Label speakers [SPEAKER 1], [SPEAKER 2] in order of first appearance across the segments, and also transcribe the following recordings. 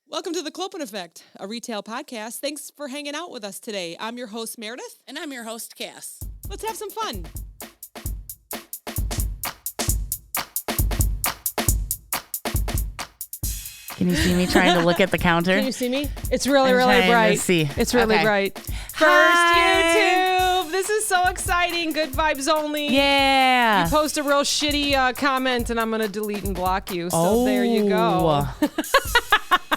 [SPEAKER 1] Welcome to The Clopen Effect, a retail podcast. Thanks for hanging out with us today. I'm your host, Meredith.
[SPEAKER 2] And I'm your host, Cass.
[SPEAKER 1] Let's have some fun.
[SPEAKER 2] Can you see me trying to look at the counter?
[SPEAKER 1] Can you see me? It's really bright.
[SPEAKER 2] See.
[SPEAKER 1] It's really
[SPEAKER 2] Okay.
[SPEAKER 1] bright. First
[SPEAKER 2] Hi.
[SPEAKER 1] YouTube. This is so exciting. Good vibes only.
[SPEAKER 2] Yeah.
[SPEAKER 1] You post a real shitty comment and I'm going to delete and block you. So there you go.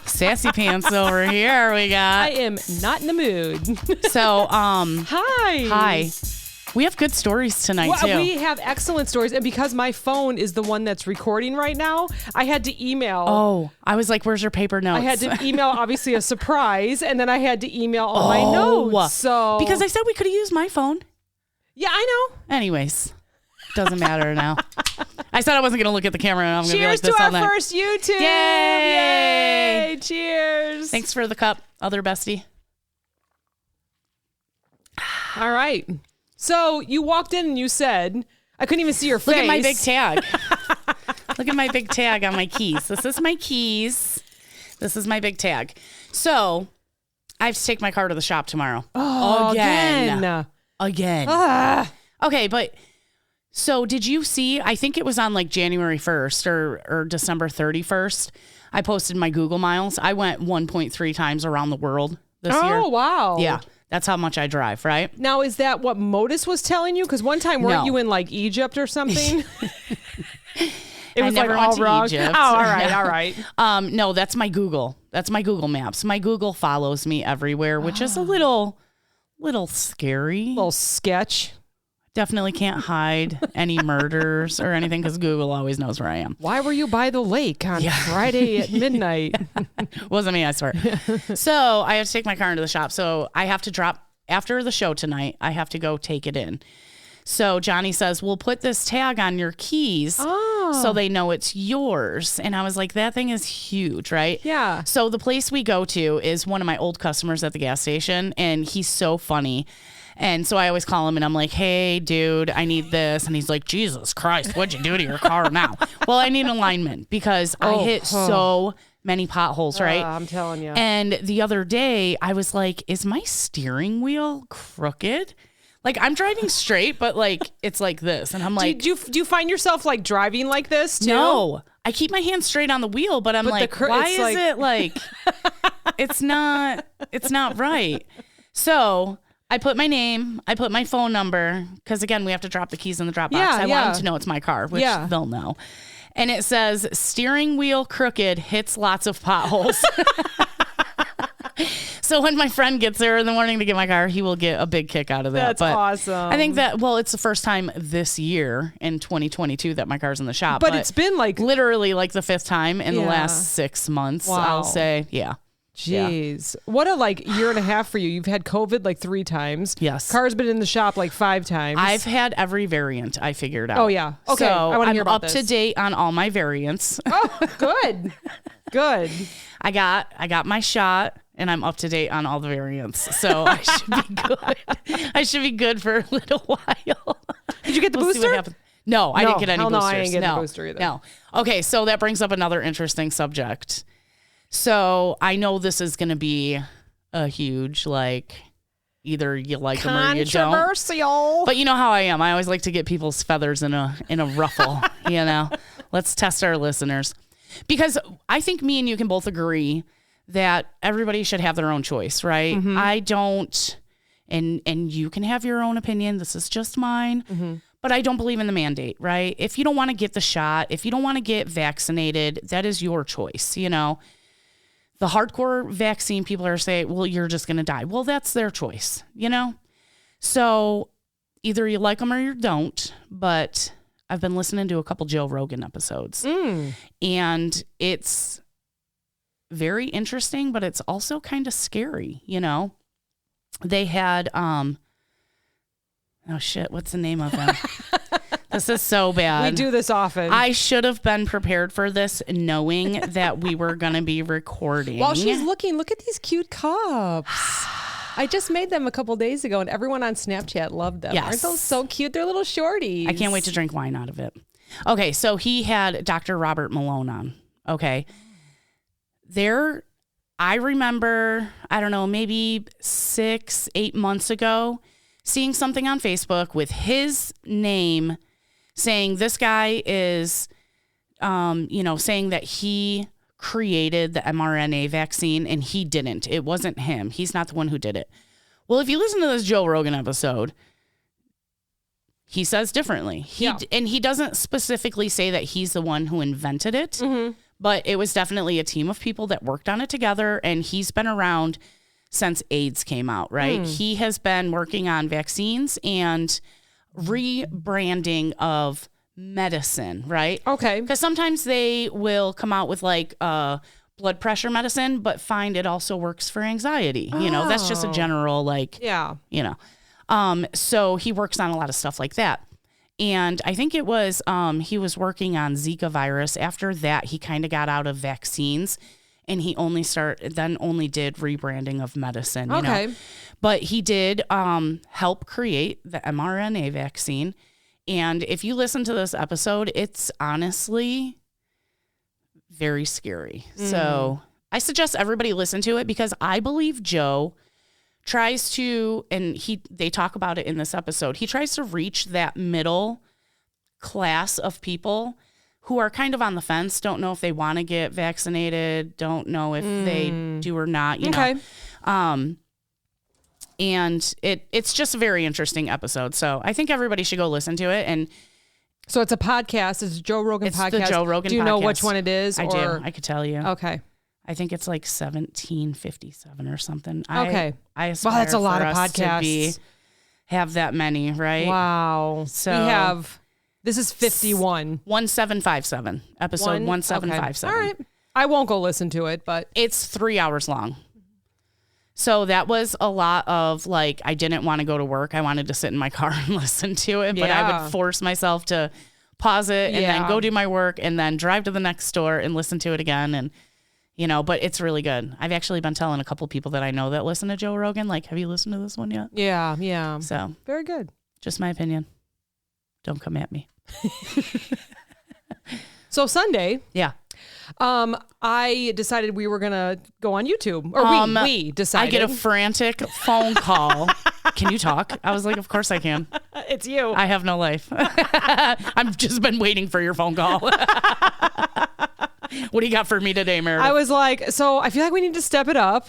[SPEAKER 2] Sassy pants over here we got.
[SPEAKER 1] I am not in the mood.
[SPEAKER 2] So,
[SPEAKER 1] Hi.
[SPEAKER 2] We have good stories tonight, too.
[SPEAKER 1] We have excellent stories. And because my phone is the one that's recording right now, I had to email.
[SPEAKER 2] Oh, I was like, where's your paper notes?
[SPEAKER 1] I had to email, obviously, a surprise. And then I had to email all my notes. So
[SPEAKER 2] Because I said we could have used my phone.
[SPEAKER 1] Yeah, I know.
[SPEAKER 2] Anyways, doesn't matter now. I said I wasn't going to look at the camera. And I'm going to be like
[SPEAKER 1] Cheers
[SPEAKER 2] this
[SPEAKER 1] to
[SPEAKER 2] all
[SPEAKER 1] our
[SPEAKER 2] night.
[SPEAKER 1] first YouTube.
[SPEAKER 2] Yay.
[SPEAKER 1] Yay. Cheers.
[SPEAKER 2] Thanks for the cup, other bestie.
[SPEAKER 1] All right. So you walked in and you said, I couldn't even see your face.
[SPEAKER 2] Look at my big tag. Look at my big tag on my keys. This is my keys. This is my big tag. So I have to take my car to the shop tomorrow.
[SPEAKER 1] Oh, again.
[SPEAKER 2] Again. Okay, but so did you see, I think it was on like January 1st or December 31st, I posted my Google miles. I went 1.3 times around the world this year.
[SPEAKER 1] Oh, wow.
[SPEAKER 2] Yeah. That's how much I drive, right?
[SPEAKER 1] Now, is that what Modus was telling you? Because one time, weren't you in like Egypt or something? It was
[SPEAKER 2] never
[SPEAKER 1] like
[SPEAKER 2] went
[SPEAKER 1] all
[SPEAKER 2] to
[SPEAKER 1] wrong.
[SPEAKER 2] Egypt.
[SPEAKER 1] Oh, all right.
[SPEAKER 2] No, that's my Google. That's my Google Maps. My Google follows me everywhere, which is a little scary.
[SPEAKER 1] Little sketch.
[SPEAKER 2] Definitely can't hide any murders or anything because Google always knows where I am.
[SPEAKER 1] Why were you by the lake on Friday at midnight?
[SPEAKER 2] Wasn't me, I swear. So I have to take my car into the shop. So I have to drop after the show tonight. I have to go take it in. So Johnny says, we'll put this tag on your keys so they know it's yours. And I was like, that thing is huge, right?
[SPEAKER 1] Yeah.
[SPEAKER 2] So the place we go to is one of my old customers at the gas station, and he's so funny. And so I always call him and I'm like, hey, dude, I need this. And he's like, Jesus Christ, what'd you do to your car now? Well, I need alignment because I hit so many potholes, right?
[SPEAKER 1] I'm telling you.
[SPEAKER 2] And the other day I was like, is my steering wheel crooked? Like I'm driving straight, but like it's like this. And I'm like,
[SPEAKER 1] do you find yourself like driving like this too?
[SPEAKER 2] No, I keep my hand straight on the wheel, but I'm like, why is it like, it's not right. So I put my name, I put my phone number, because again, we have to drop the keys in the drop box. I want them to know it's my car, which they'll know. And it says, steering wheel crooked, hits lots of potholes. So when my friend gets there in the morning to get my car, he will get a big kick out of that.
[SPEAKER 1] That's awesome.
[SPEAKER 2] I think that, it's the first time this year in 2022 that my car's in the shop.
[SPEAKER 1] But it's been like
[SPEAKER 2] literally like the fifth time in the last 6 months, I'll say. Yeah.
[SPEAKER 1] Jeez. What a year and a half for you. You've had COVID like 3 times.
[SPEAKER 2] Yes.
[SPEAKER 1] Car's been in the shop like 5 times.
[SPEAKER 2] I've had every variant I figured out.
[SPEAKER 1] Oh, yeah. Okay.
[SPEAKER 2] So
[SPEAKER 1] I want to hear about
[SPEAKER 2] I'm up to date on all my variants.
[SPEAKER 1] Oh, good. Good.
[SPEAKER 2] I got my shot and I'm up to date on all the variants. So I should be good. I should be good for a little while.
[SPEAKER 1] Did you get the booster?
[SPEAKER 2] No, I didn't get any boosters.
[SPEAKER 1] No, I didn't get the booster either.
[SPEAKER 2] No. Okay, so that brings up another interesting subject. So I know this is going to be a huge, either you like them or you don't.
[SPEAKER 1] Controversial.
[SPEAKER 2] But you know how I am. I always like to get people's feathers in a ruffle, Let's test our listeners. Because I think me and you can both agree that everybody should have their own choice, right? Mm-hmm. I don't, and you can have your own opinion. This is just mine. Mm-hmm. But I don't believe in the mandate, right? If you don't want to get the shot, if you don't want to get vaccinated, that is your choice, The hardcore vaccine people are saying, well, you're just going to die. Well, that's their choice, So either you like them or you don't. But I've been listening to a couple Joe Rogan episodes. And it's very interesting, but it's also kind of scary, They had, oh shit, what's the name of him? This is so bad.
[SPEAKER 1] We do this often.
[SPEAKER 2] I should have been prepared for this knowing that we were going to be recording.
[SPEAKER 1] While she's looking, look at these cute cups. I just made them a couple days ago and everyone on Snapchat loved them.
[SPEAKER 2] Yes.
[SPEAKER 1] Aren't those so cute? They're little shorties.
[SPEAKER 2] I can't wait to drink wine out of it. Okay, so he had Dr. Robert Malone on. Okay. I remember, I don't know, maybe 6-8 months ago, seeing something on Facebook with his name saying this guy is, saying that he created the mRNA vaccine and he didn't. It wasn't him. He's not the one who did it. Well, if you listen to this Joe Rogan episode, he says differently. And he doesn't specifically say that he's the one who invented it, mm-hmm. but it was definitely a team of people that worked on it together. And he's been around since AIDS came out, right? He has been working on vaccines and rebranding of medicine, right?
[SPEAKER 1] Okay.
[SPEAKER 2] Because sometimes they will come out with like blood pressure medicine, but find it also works for anxiety. You know, that's just a general so he works on a lot of stuff like that. And I think it was he was working on Zika virus. After that, he kind of got out of vaccines and he only did rebranding of medicine. You know? But he did help create the mRNA vaccine. And if you listen to this episode, it's honestly very scary. So I suggest everybody listen to it because I believe Joe tries to, and they talk about it in this episode, he tries to reach that middle class of people who are kind of on the fence, don't know if they want to get vaccinated, don't know if they do or not, you know. And it's just a very interesting episode. So I think everybody should go listen to it. And
[SPEAKER 1] so it's a podcast. It's a Joe Rogan podcast.
[SPEAKER 2] It's the Joe Rogan podcast.
[SPEAKER 1] Do you know which one it is?
[SPEAKER 2] I do. I could tell you.
[SPEAKER 1] Okay.
[SPEAKER 2] I think it's like 1757 or something.
[SPEAKER 1] Okay.
[SPEAKER 2] I aspire
[SPEAKER 1] that's a lot of podcasts.
[SPEAKER 2] Have that many, right?
[SPEAKER 1] Wow.
[SPEAKER 2] So
[SPEAKER 1] this is 51.
[SPEAKER 2] 1757. Episode 1757.
[SPEAKER 1] Okay. All right. I won't go listen to it, but
[SPEAKER 2] it's 3 hours long. So that was a lot of like, I didn't want to go to work. I wanted to sit in my car and listen to it, but I would force myself to pause it and then go do my work and then drive to the next store and listen to it again. And you know, but it's really good. I've actually been telling a couple people that I know that listen to Joe Rogan, like, have you listened to this one yet?
[SPEAKER 1] Yeah, yeah.
[SPEAKER 2] So
[SPEAKER 1] very good.
[SPEAKER 2] Just my opinion. Don't come at me.
[SPEAKER 1] So Sunday, I decided we were gonna go on YouTube, or we decided.
[SPEAKER 2] I get a frantic phone call. Can you talk? I was like, of course I can.
[SPEAKER 1] It's you.
[SPEAKER 2] I have no life. I've just been waiting for your phone call. What do you got for me today, Meredith?
[SPEAKER 1] I was like, so I feel like we need to step it up.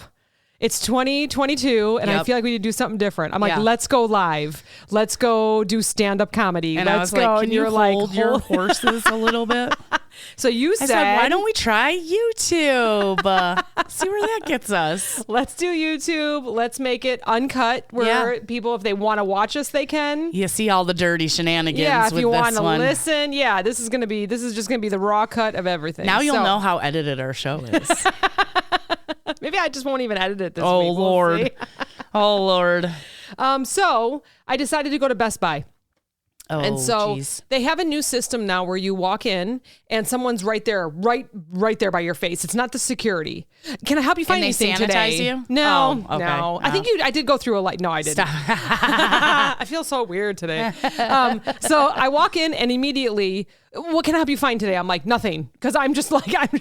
[SPEAKER 1] It's 2022, and I feel like we need to do something different. I'm like, let's go live. Let's go do stand-up comedy.
[SPEAKER 2] And
[SPEAKER 1] let's
[SPEAKER 2] I was
[SPEAKER 1] go.
[SPEAKER 2] like, can you hold your horses a little bit?
[SPEAKER 1] So I
[SPEAKER 2] said, why don't we try YouTube? See where that gets us.
[SPEAKER 1] Let's do YouTube. Let's make it uncut where people, if they want to watch us, they can.
[SPEAKER 2] You see all the dirty shenanigans.
[SPEAKER 1] Yeah, if you want to listen. Yeah, this is just gonna be the raw cut of everything.
[SPEAKER 2] Now you'll know how edited our show is.
[SPEAKER 1] Maybe I just won't even edit it this week.
[SPEAKER 2] Oh, Lord. Oh, Lord.
[SPEAKER 1] So I decided to go to Best Buy.
[SPEAKER 2] Oh,
[SPEAKER 1] and so they have a new system now where you walk in and someone's right there by your face. It's not the security. Can I help you find anything today?
[SPEAKER 2] And they sanitize you?
[SPEAKER 1] No,
[SPEAKER 2] okay.
[SPEAKER 1] No. I think I did go through a light. No, I didn't. I feel so weird today. So I walk in and immediately, what can I help you find today? I'm like, nothing. Because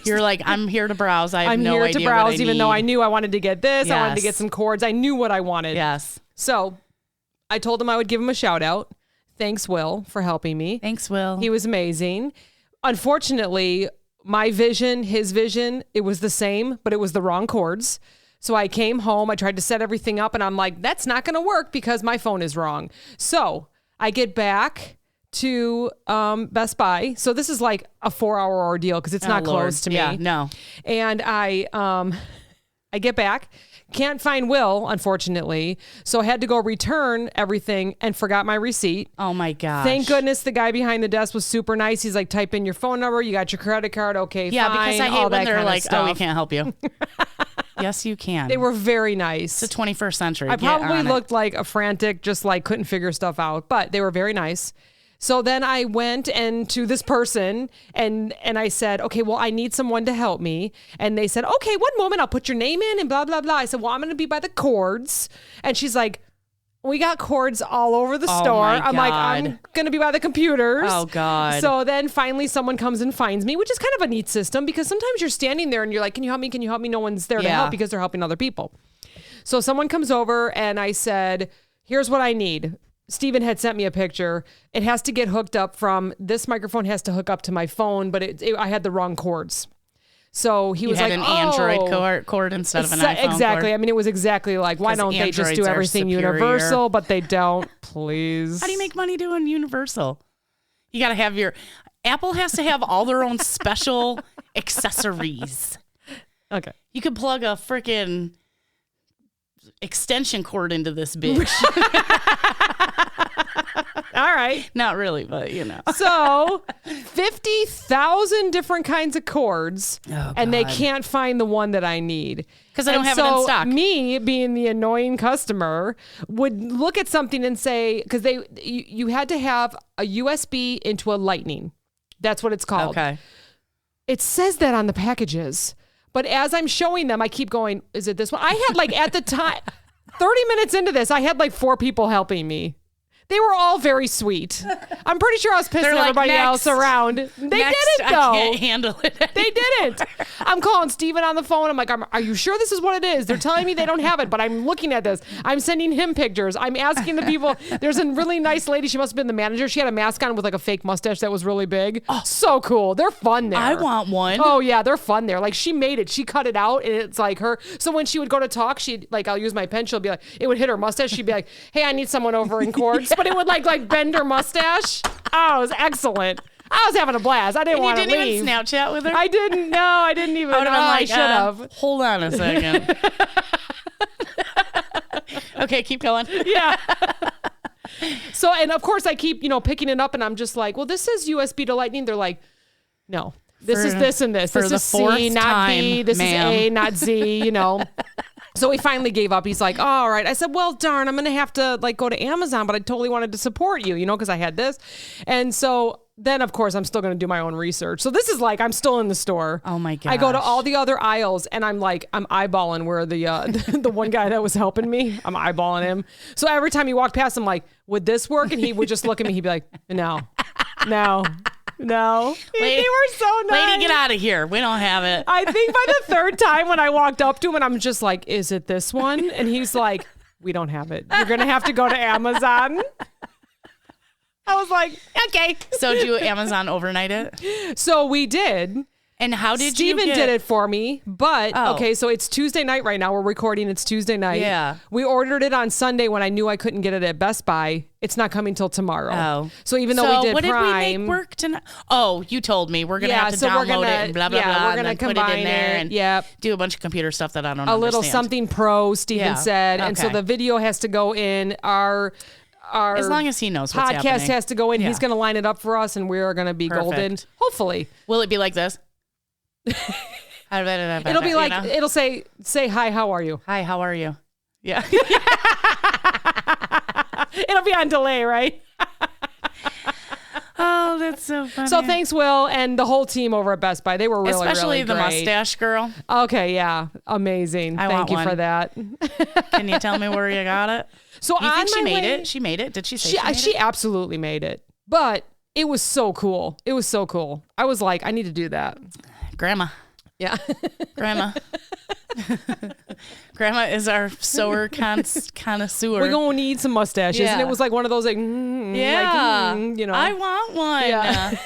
[SPEAKER 2] You're like, I'm here to browse. I'm
[SPEAKER 1] here to browse, even though I knew I wanted to get this. Yes. I wanted to get some cords. I knew what I wanted.
[SPEAKER 2] Yes.
[SPEAKER 1] So I told him I would give him a shout out. Thanks, Will, for helping me.
[SPEAKER 2] Thanks, Will.
[SPEAKER 1] He was amazing. Unfortunately, my vision, his vision, it was the same, but it was the wrong cords. So I came home, I tried to set everything up, and I'm like, that's not going to work because my phone is wrong. So I get back to Best Buy. So this is like a 4-hour ordeal because it's not close to me.
[SPEAKER 2] Yeah, no.
[SPEAKER 1] And I get back. Can't find Will, unfortunately. So I had to go return everything and forgot my receipt.
[SPEAKER 2] Oh my gosh.
[SPEAKER 1] Thank goodness the guy behind the desk was super nice. He's like, type in your phone number. You got your credit card. Okay,
[SPEAKER 2] yeah,
[SPEAKER 1] fine.
[SPEAKER 2] Because I hate when they're like, oh, we can't help you. Yes, you can.
[SPEAKER 1] They were very nice.
[SPEAKER 2] It's the 21st century.
[SPEAKER 1] I probably looked like a frantic, just like couldn't figure stuff out, but they were very nice. So then I went to this person and I said, okay, well, I need someone to help me. And they said, okay, one moment, I'll put your name in and blah, blah, blah. I said, well, I'm going to be by the cords. And she's like, We got cords all over the
[SPEAKER 2] Oh,
[SPEAKER 1] store.
[SPEAKER 2] my
[SPEAKER 1] I'm like,
[SPEAKER 2] God.
[SPEAKER 1] I'm going to be by the computers.
[SPEAKER 2] Oh, God.
[SPEAKER 1] So then finally someone comes and finds me, which is kind of a neat system because sometimes you're standing there and you're like, can you help me? Can you help me? No one's there to
[SPEAKER 2] Yeah.
[SPEAKER 1] help because they're helping other people. So someone comes over and I said, here's what I need. Steven had sent me a picture. It has to get hooked up from, this microphone has to hook up to my phone, but I had the wrong cords. So he was
[SPEAKER 2] had
[SPEAKER 1] like,
[SPEAKER 2] an Android cord instead of an iPhone
[SPEAKER 1] exactly.
[SPEAKER 2] cord.
[SPEAKER 1] I mean, it was exactly like, why
[SPEAKER 2] 'Cause
[SPEAKER 1] don't they just
[SPEAKER 2] Androids
[SPEAKER 1] do
[SPEAKER 2] are
[SPEAKER 1] everything
[SPEAKER 2] superior.
[SPEAKER 1] universal? But they don't. Please.
[SPEAKER 2] How do you make money doing universal? You got to have Apple has to have all their own special accessories.
[SPEAKER 1] Okay.
[SPEAKER 2] You could plug a freaking extension cord into this bitch.
[SPEAKER 1] All right.
[SPEAKER 2] Not really, but you know.
[SPEAKER 1] So 50,000 different kinds of cords, and they can't find the one that I need.
[SPEAKER 2] Because I don't have it in stock.
[SPEAKER 1] Me, being the annoying customer, would look at something and say, because you had to have a USB into a Lightning. That's what it's called.
[SPEAKER 2] Okay.
[SPEAKER 1] It says that on the packages. But as I'm showing them, I keep going, is it this one? I had like at the time, 30 minutes into this, I had like 4 people helping me. They were all very sweet. I'm pretty sure I was pissing
[SPEAKER 2] They're like,
[SPEAKER 1] everybody
[SPEAKER 2] "Next.
[SPEAKER 1] else around. They
[SPEAKER 2] Next,
[SPEAKER 1] didn't though.
[SPEAKER 2] I can't handle it anymore.
[SPEAKER 1] They didn't. I'm calling Steven on the phone. I'm like, are you sure this is what it is? They're telling me they don't have it, but I'm looking at this. I'm sending him pictures. I'm asking the people. There's a really nice lady. She must have been the manager. She had a mask on with like a fake mustache that was really big. Oh, so cool. They're fun there.
[SPEAKER 2] I want one.
[SPEAKER 1] Oh yeah, they're fun there. Like she made it. She cut it out and it's like her. So when she would go to talk, she'd like, I'll use my pen. She'll be like, it would hit her mustache. She'd be like, hey, I need someone over in cords. But it would like bend her mustache. Oh, it was excellent. I was having a blast. I didn't want to leave.
[SPEAKER 2] You didn't even Snapchat with her?
[SPEAKER 1] I didn't. No, I didn't even.
[SPEAKER 2] I would have been
[SPEAKER 1] I
[SPEAKER 2] like,
[SPEAKER 1] should have.
[SPEAKER 2] hold on a second. Okay, keep going.
[SPEAKER 1] Yeah. So, and of course I keep, picking it up and I'm just like, well, this is USB to Lightning. They're like, no, this is this and this.
[SPEAKER 2] For
[SPEAKER 1] This
[SPEAKER 2] the
[SPEAKER 1] is C,
[SPEAKER 2] fourth
[SPEAKER 1] not
[SPEAKER 2] time,
[SPEAKER 1] B. This
[SPEAKER 2] ma'am.
[SPEAKER 1] is A, not Z, So he finally gave up. He's like, oh, all right. I said, well, darn, I'm going to have to go to Amazon, but I totally wanted to support you, because I had this. And so then, of course, I'm still going to do my own research. So this is like, I'm still in the store.
[SPEAKER 2] Oh my gosh.
[SPEAKER 1] I go to all the other aisles and I'm eyeballing where the one guy that was helping me, I'm eyeballing him. So every time he walked past, I'm like, would this work? And he would just look at me. He'd be like, no. They were so nice.
[SPEAKER 2] Lady, get out of here. We don't have it.
[SPEAKER 1] I think by the third time when I walked up to him and I'm just like, is it this one? And he's like, we don't have it. You're going to have to go to Amazon. I was like, okay.
[SPEAKER 2] So do you Amazon overnight it?
[SPEAKER 1] So we did.
[SPEAKER 2] And how did
[SPEAKER 1] Steven
[SPEAKER 2] you
[SPEAKER 1] did it for me, but
[SPEAKER 2] Oh.
[SPEAKER 1] okay, so it's Tuesday night right now. We're recording. It's Tuesday night.
[SPEAKER 2] Yeah.
[SPEAKER 1] We ordered it on Sunday when I knew I couldn't get it at Best Buy. It's not coming till tomorrow.
[SPEAKER 2] Oh.
[SPEAKER 1] So even though we did
[SPEAKER 2] what
[SPEAKER 1] Prime.
[SPEAKER 2] did we make work tonight? Oh, you told me. We're going to have to
[SPEAKER 1] so we're
[SPEAKER 2] download
[SPEAKER 1] gonna-
[SPEAKER 2] it and blah, blah,
[SPEAKER 1] yeah,
[SPEAKER 2] blah.
[SPEAKER 1] we're
[SPEAKER 2] and
[SPEAKER 1] gonna
[SPEAKER 2] then put it
[SPEAKER 1] combine
[SPEAKER 2] in there
[SPEAKER 1] it.
[SPEAKER 2] and
[SPEAKER 1] Yep.
[SPEAKER 2] do a bunch of computer stuff that I don't
[SPEAKER 1] a
[SPEAKER 2] understand.
[SPEAKER 1] little something pro, Steven
[SPEAKER 2] Yeah.
[SPEAKER 1] said. And so
[SPEAKER 2] Okay.
[SPEAKER 1] the video has to go in. Our
[SPEAKER 2] As long as he knows what's
[SPEAKER 1] podcast
[SPEAKER 2] happening.
[SPEAKER 1] has to go in.
[SPEAKER 2] Yeah.
[SPEAKER 1] He's going to line it up for us and we're going to be
[SPEAKER 2] Perfect.
[SPEAKER 1] golden. Hopefully.
[SPEAKER 2] Will it be like this?
[SPEAKER 1] It'll be like, it'll say hi, how are you?
[SPEAKER 2] Hi, how are you? Yeah.
[SPEAKER 1] It'll be on delay, right?
[SPEAKER 2] Oh, that's so funny.
[SPEAKER 1] So thanks, Will, and the whole team over at Best Buy. They were really,
[SPEAKER 2] Especially
[SPEAKER 1] really
[SPEAKER 2] the
[SPEAKER 1] great.
[SPEAKER 2] mustache girl.
[SPEAKER 1] Okay, yeah. Amazing.
[SPEAKER 2] I
[SPEAKER 1] Thank
[SPEAKER 2] want
[SPEAKER 1] you
[SPEAKER 2] one.
[SPEAKER 1] for that.
[SPEAKER 2] Can you tell me where you got it?
[SPEAKER 1] So
[SPEAKER 2] You
[SPEAKER 1] on
[SPEAKER 2] think she
[SPEAKER 1] my
[SPEAKER 2] made
[SPEAKER 1] way-
[SPEAKER 2] it? She made it? Did she say she made
[SPEAKER 1] She
[SPEAKER 2] it?
[SPEAKER 1] absolutely made it. But it was so cool. It was so cool. I was like, I need to do that.
[SPEAKER 2] Grandma.
[SPEAKER 1] Yeah.
[SPEAKER 2] Grandma. Grandma is our sewer connoisseur.
[SPEAKER 1] We're going to need some mustaches.
[SPEAKER 2] Yeah.
[SPEAKER 1] And it was like one of those
[SPEAKER 2] Yeah. I want one.
[SPEAKER 1] Yeah.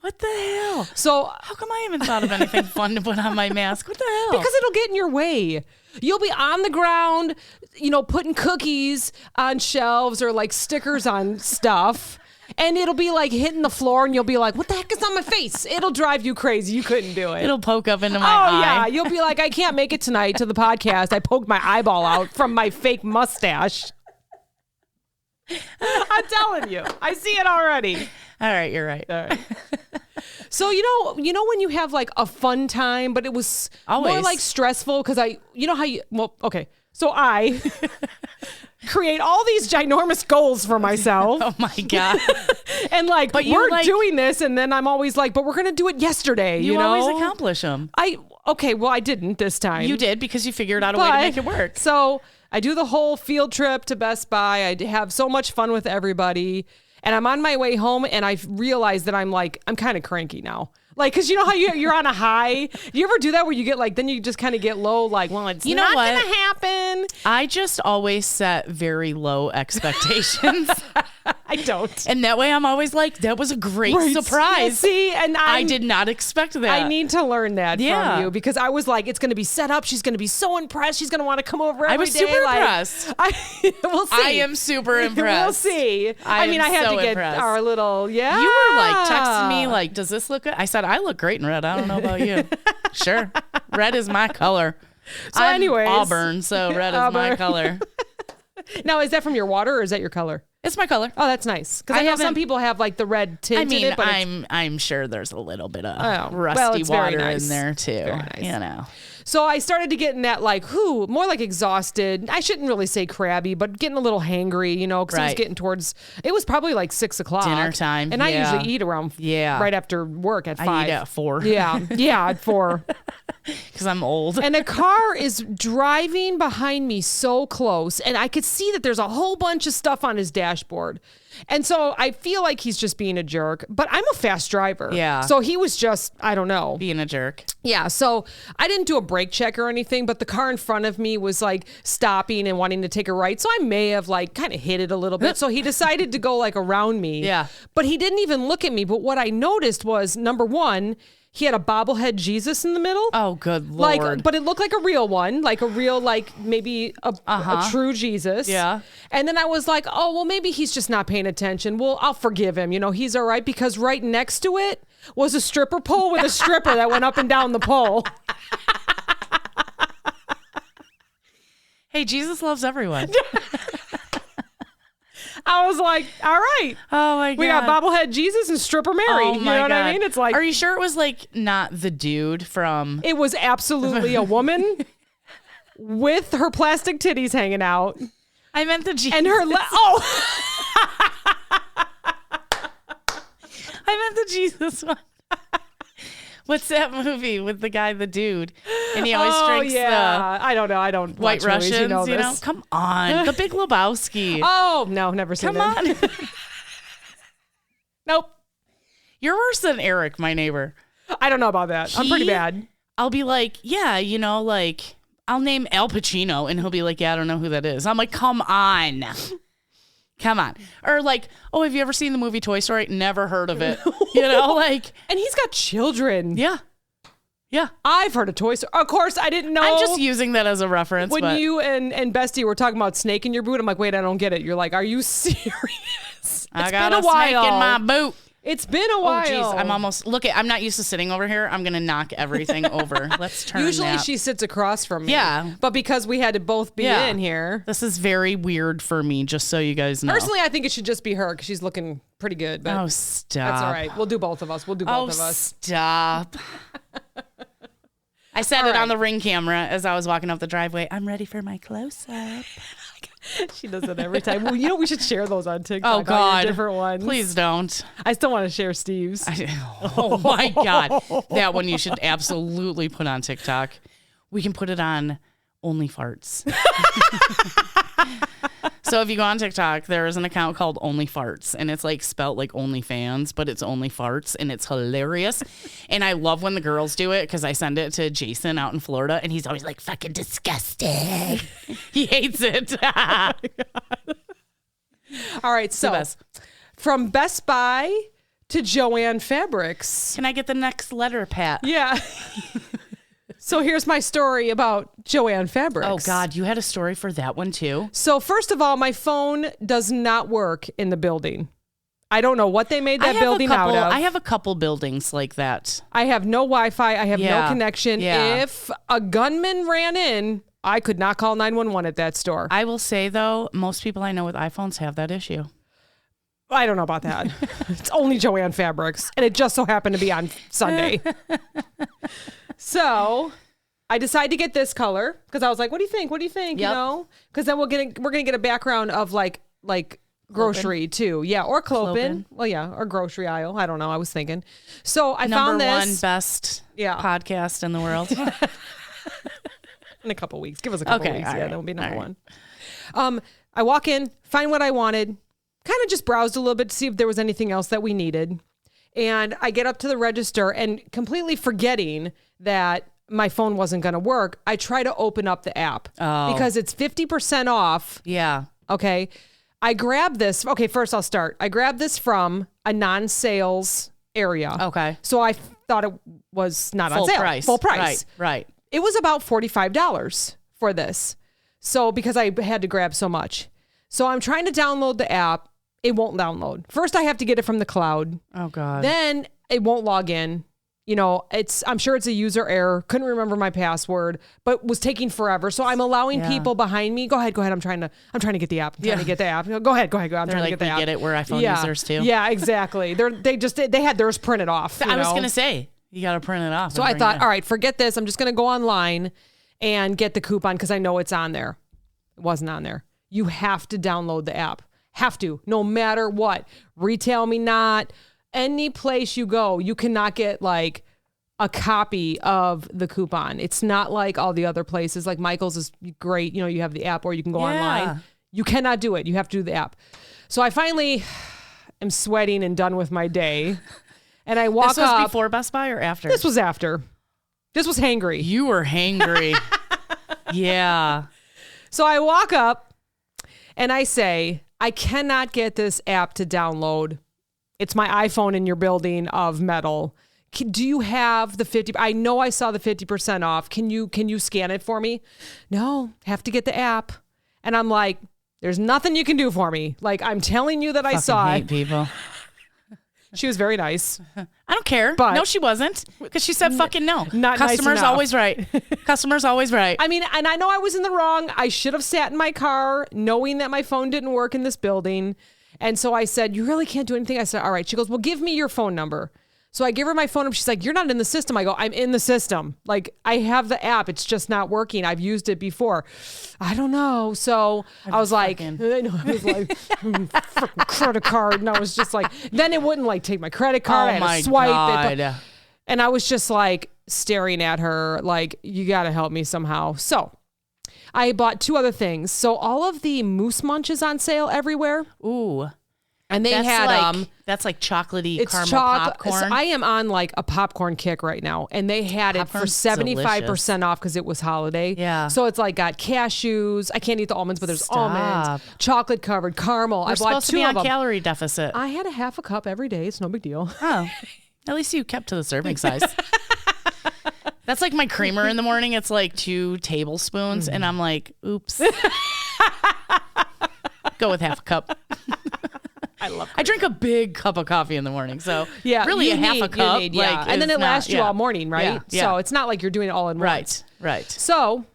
[SPEAKER 2] What the hell?
[SPEAKER 1] So
[SPEAKER 2] How come I haven't thought of anything fun to put on my mask? What the hell?
[SPEAKER 1] because it'll get in your way. You'll be on the ground, putting cookies on shelves or like stickers on stuff. And it'll be like hitting the floor and you'll be like, what the heck is on my face? It'll drive you crazy. You couldn't do it.
[SPEAKER 2] It'll poke up into my
[SPEAKER 1] Oh,
[SPEAKER 2] eye.
[SPEAKER 1] yeah. You'll be like, I can't make it tonight to the podcast. I poked my eyeball out from my fake mustache. I'm telling you. I see it already.
[SPEAKER 2] All right, you're right.
[SPEAKER 1] All right. So, when you have like a fun time, but it was more
[SPEAKER 2] Always.
[SPEAKER 1] like stressful because So I create all these ginormous goals for myself.
[SPEAKER 2] Oh my God.
[SPEAKER 1] And like,
[SPEAKER 2] But you
[SPEAKER 1] we're
[SPEAKER 2] like-
[SPEAKER 1] doing this. And then I'm always like, but we're going to do it yesterday.
[SPEAKER 2] You
[SPEAKER 1] You know,
[SPEAKER 2] always accomplish them.
[SPEAKER 1] Well, I didn't this time.
[SPEAKER 2] You did because you figured out a way to make it work.
[SPEAKER 1] So I do the whole field trip to Best Buy. I have so much fun with everybody. And I'm on my way home and I realize that I'm kind of cranky now. Like, because you know how you're on a high? Do you ever do that where you get then you just kind of get low, like, well, it's not going to happen.
[SPEAKER 2] I just always set very low expectations.
[SPEAKER 1] I don't.
[SPEAKER 2] And that way I'm always like, that was a great surprise.
[SPEAKER 1] Yeah, see, and
[SPEAKER 2] I did not expect that.
[SPEAKER 1] I need to learn that from you because I was like, it's going to be set up. She's going to be so impressed. She's going to want to come over every day.
[SPEAKER 2] I was super impressed.
[SPEAKER 1] We'll see.
[SPEAKER 2] I am super impressed.
[SPEAKER 1] We'll see. I had to get our little,
[SPEAKER 2] You were like texting me like, does this look good? I said, I look great in red. I don't know about you. Sure. Red is my color.
[SPEAKER 1] So anyways.
[SPEAKER 2] Auburn, so red is my color.
[SPEAKER 1] Now, is that from your water or is that your color?
[SPEAKER 2] It's my color.
[SPEAKER 1] Oh, that's nice. Because I know some people have like the red tint in it. But
[SPEAKER 2] I'm sure there's a little bit of rusty water in there too. Nice. You know.
[SPEAKER 1] So I started to get in that more like exhausted. I shouldn't really say crabby, but getting a little hangry, because it was getting towards, it was probably like 6 o'clock.
[SPEAKER 2] Dinner time.
[SPEAKER 1] And I usually eat around right after work at 5.
[SPEAKER 2] I eat at 4.
[SPEAKER 1] Yeah, at 4.
[SPEAKER 2] Because I'm old.
[SPEAKER 1] And the car is driving behind me so close. And I could see that there's a whole bunch of stuff on his dashboard. And so I feel like he's just being a jerk, but I'm a fast driver.
[SPEAKER 2] Yeah.
[SPEAKER 1] So he was just, I don't know.
[SPEAKER 2] Being a jerk.
[SPEAKER 1] Yeah. So I didn't do a brake check or anything, but the car in front of me was like stopping and wanting to take a right. So I may have kind of hit it a little bit. So he decided to go around me.
[SPEAKER 2] Yeah.
[SPEAKER 1] But he didn't even look at me. But what I noticed was, number one, he had a bobblehead Jesus in the middle.
[SPEAKER 2] Oh, good Lord.
[SPEAKER 1] But it looked like a real one, like a real, maybe a true Jesus.
[SPEAKER 2] Yeah.
[SPEAKER 1] And then I was like, oh, well, maybe he's just not paying attention. Well, I'll forgive him. He's all right, because right next to it was a stripper pole with a stripper that went up and down the pole.
[SPEAKER 2] Hey, Jesus loves everyone.
[SPEAKER 1] I was like, all right.
[SPEAKER 2] Oh my God.
[SPEAKER 1] We got bobblehead Jesus and stripper Mary.
[SPEAKER 2] Oh
[SPEAKER 1] you know what I mean? It's like,
[SPEAKER 2] are you sure it was not the dude from?
[SPEAKER 1] It was absolutely a woman with her plastic titties hanging out.
[SPEAKER 2] I meant the Jesus.
[SPEAKER 1] And her,
[SPEAKER 2] I meant the Jesus one. What's that movie with the guy, the dude? And he always drinks
[SPEAKER 1] I don't know. I don't
[SPEAKER 2] White
[SPEAKER 1] watch movies,
[SPEAKER 2] Russians,
[SPEAKER 1] you know?
[SPEAKER 2] Come on. The Big Lebowski.
[SPEAKER 1] Oh, no, never seen it.
[SPEAKER 2] Come on.
[SPEAKER 1] Nope.
[SPEAKER 2] You're worse than Eric, my neighbor.
[SPEAKER 1] I don't know about that. I'm pretty bad.
[SPEAKER 2] I'll be like, I'll name Al Pacino, and he'll be like, yeah, I don't know who that is. I'm like, come on. Come on. Or have you ever seen the movie Toy Story? Never heard of it.
[SPEAKER 1] And he's got children.
[SPEAKER 2] Yeah. Yeah.
[SPEAKER 1] I've heard of Toy Story. Of course, I didn't know.
[SPEAKER 2] I'm just using that as a reference.
[SPEAKER 1] When you and Bestie were talking about snake in your boot, I'm like, wait, I don't get it. You're like, are you serious?
[SPEAKER 2] I got a snake in my boot.
[SPEAKER 1] It's been a while.
[SPEAKER 2] Oh, geez. I'm not used to sitting over here. I'm going to knock everything over. Let's turn
[SPEAKER 1] Usually she sits across from me.
[SPEAKER 2] Yeah.
[SPEAKER 1] But because we had to both be in here.
[SPEAKER 2] This is very weird for me, just so you guys know.
[SPEAKER 1] Personally, I think it should just be her because she's looking pretty good. But
[SPEAKER 2] oh, stop.
[SPEAKER 1] That's all right. We'll do both of us.
[SPEAKER 2] Stop. I said it on the Ring camera as I was walking up the driveway. I'm ready for my close-up.
[SPEAKER 1] She does it every time. Well, we should share those on TikTok.
[SPEAKER 2] Oh, God.
[SPEAKER 1] Different ones.
[SPEAKER 2] Please don't.
[SPEAKER 1] I still want to share Steve's.
[SPEAKER 2] Oh, my God. That one you should absolutely put on TikTok. We can put it on Only Farts. So if you go on TikTok, there is an account called Only Farts, and it's spelt like OnlyFans, but it's Only Farts, and it's hilarious. And I love when the girls do it because I send it to Jason out in Florida, and he's always like, fucking disgusting. He hates it.
[SPEAKER 1] Oh all right, so from Best Buy to Joann Fabrics.
[SPEAKER 2] Can I get the next letter, Pat?
[SPEAKER 1] Yeah. So here's my story about Joann Fabrics.
[SPEAKER 2] Oh, God. You had a story for that one, too?
[SPEAKER 1] So first of all, my phone does not work in the building. I don't know what they made that building out of.
[SPEAKER 2] I have a couple buildings like that.
[SPEAKER 1] I have no Wi-Fi. I have no connection.
[SPEAKER 2] Yeah.
[SPEAKER 1] If a gunman ran in, I could not call 911 at that store.
[SPEAKER 2] I will say, though, most people I know with iPhones have that issue.
[SPEAKER 1] I don't know about that. It's only Joann Fabrics, and it just so happened to be on Sunday. So I decided to get this color because I was like, what do you think? What do you think?
[SPEAKER 2] Yep.
[SPEAKER 1] You know, because then we're going to get a background of like grocery too. Yeah. Or Clopin. Well, yeah. Or grocery aisle. I don't know. I was thinking. So I found this.
[SPEAKER 2] Number one best podcast in the world.
[SPEAKER 1] In a couple weeks. Give us a couple weeks. Yeah,
[SPEAKER 2] right.
[SPEAKER 1] that will be number one. I walk in, find what I wanted, kind of just browsed a little bit to see if there was anything else that we needed. And I get up to the register and completely forgetting that my phone wasn't going to work, I try to open up the app because it's 50% off.
[SPEAKER 2] Yeah.
[SPEAKER 1] Okay. I grab this. Okay, first I'll start. I grabbed this from a non-sales area.
[SPEAKER 2] Okay.
[SPEAKER 1] So I thought it was not on
[SPEAKER 2] Full
[SPEAKER 1] sale.
[SPEAKER 2] price.
[SPEAKER 1] Full price.
[SPEAKER 2] Right.
[SPEAKER 1] It was about $45 for this. So because I had to grab so much. So I'm trying to download the app. It won't download. First I have to get it from the cloud.
[SPEAKER 2] Oh God.
[SPEAKER 1] Then it won't log in. You know, I'm sure it's a user error. Couldn't remember my password, but was taking forever. So I'm allowing people behind me. Go ahead. I'm trying to get the app. I'm trying to get the app. Go ahead. I'm trying to get the app.
[SPEAKER 2] Get it. We're iPhone users too.
[SPEAKER 1] Yeah, exactly. They had theirs printed off.
[SPEAKER 2] I was gonna say you got to print it off.
[SPEAKER 1] So I thought, all right, forget this. I'm just gonna go online and get the coupon because I know it's on there. It wasn't on there. You have to download the app. Have to, no matter what. Retail me not. Any place you go, you cannot get like a copy of the coupon. It's not like all the other places. Like Michael's is great. You know, you have the app or you can go online. You cannot do it. You have to do the app. So I finally am sweating and done with my day. And I walk up.
[SPEAKER 2] This was before Best Buy or after?
[SPEAKER 1] This was after. This was hangry.
[SPEAKER 2] You were hangry. Yeah.
[SPEAKER 1] So I walk up and I say, I cannot get this app to download. It's my iPhone in your building of metal. Do you have the 50? I know I saw the 50% off. Can you scan it for me? No, have to get the app. And I'm like, there's nothing you can do for me. Like, I'm telling you that I saw
[SPEAKER 2] hate
[SPEAKER 1] it.
[SPEAKER 2] People.
[SPEAKER 1] She was very nice.
[SPEAKER 2] I don't care.
[SPEAKER 1] But
[SPEAKER 2] no, she wasn't. Because she said fucking no.
[SPEAKER 1] Not
[SPEAKER 2] Customer's
[SPEAKER 1] nice enough.
[SPEAKER 2] always right. Customer's always right.
[SPEAKER 1] I mean, and I know I was in the wrong. I should have sat in my car knowing that my phone didn't work in this building. And so I said, you really can't do anything? I said, all right. She goes, well, give me your phone number. So I give her my phone number. She's like, you're not in the system. I go, I'm in the system. Like, I have the app. It's just not working. I've used it before. I don't know. So I was like, credit card. And I was just like, then it wouldn't like take my credit card. I had to swipe it. And I was just like staring at her like, you got to help me somehow. So I bought two other things. So all of the Moose Munch is on sale everywhere.
[SPEAKER 2] Ooh.
[SPEAKER 1] And they had
[SPEAKER 2] that's like chocolatey
[SPEAKER 1] it's
[SPEAKER 2] caramel popcorn.
[SPEAKER 1] So I am on like a popcorn kick right now, and they had
[SPEAKER 2] Popcorn's
[SPEAKER 1] it for 75% off because it was holiday.
[SPEAKER 2] Yeah.
[SPEAKER 1] So it's like got cashews. I can't eat the almonds, but there's almonds, chocolate covered caramel.
[SPEAKER 2] We're
[SPEAKER 1] I bought
[SPEAKER 2] supposed to
[SPEAKER 1] two
[SPEAKER 2] be
[SPEAKER 1] of
[SPEAKER 2] on
[SPEAKER 1] them.
[SPEAKER 2] calorie deficit.
[SPEAKER 1] I had a half a cup every day. It's no big deal.
[SPEAKER 2] Oh, at least you kept to the serving size. That's like my creamer in the morning. It's like 2 tablespoons, and I'm like, oops. Go with half a cup. I drink a big cup of coffee in the morning, so really half a cup.
[SPEAKER 1] And then it lasts you all morning, right? Yeah. So it's not like you're doing it all in once.
[SPEAKER 2] Right.
[SPEAKER 1] So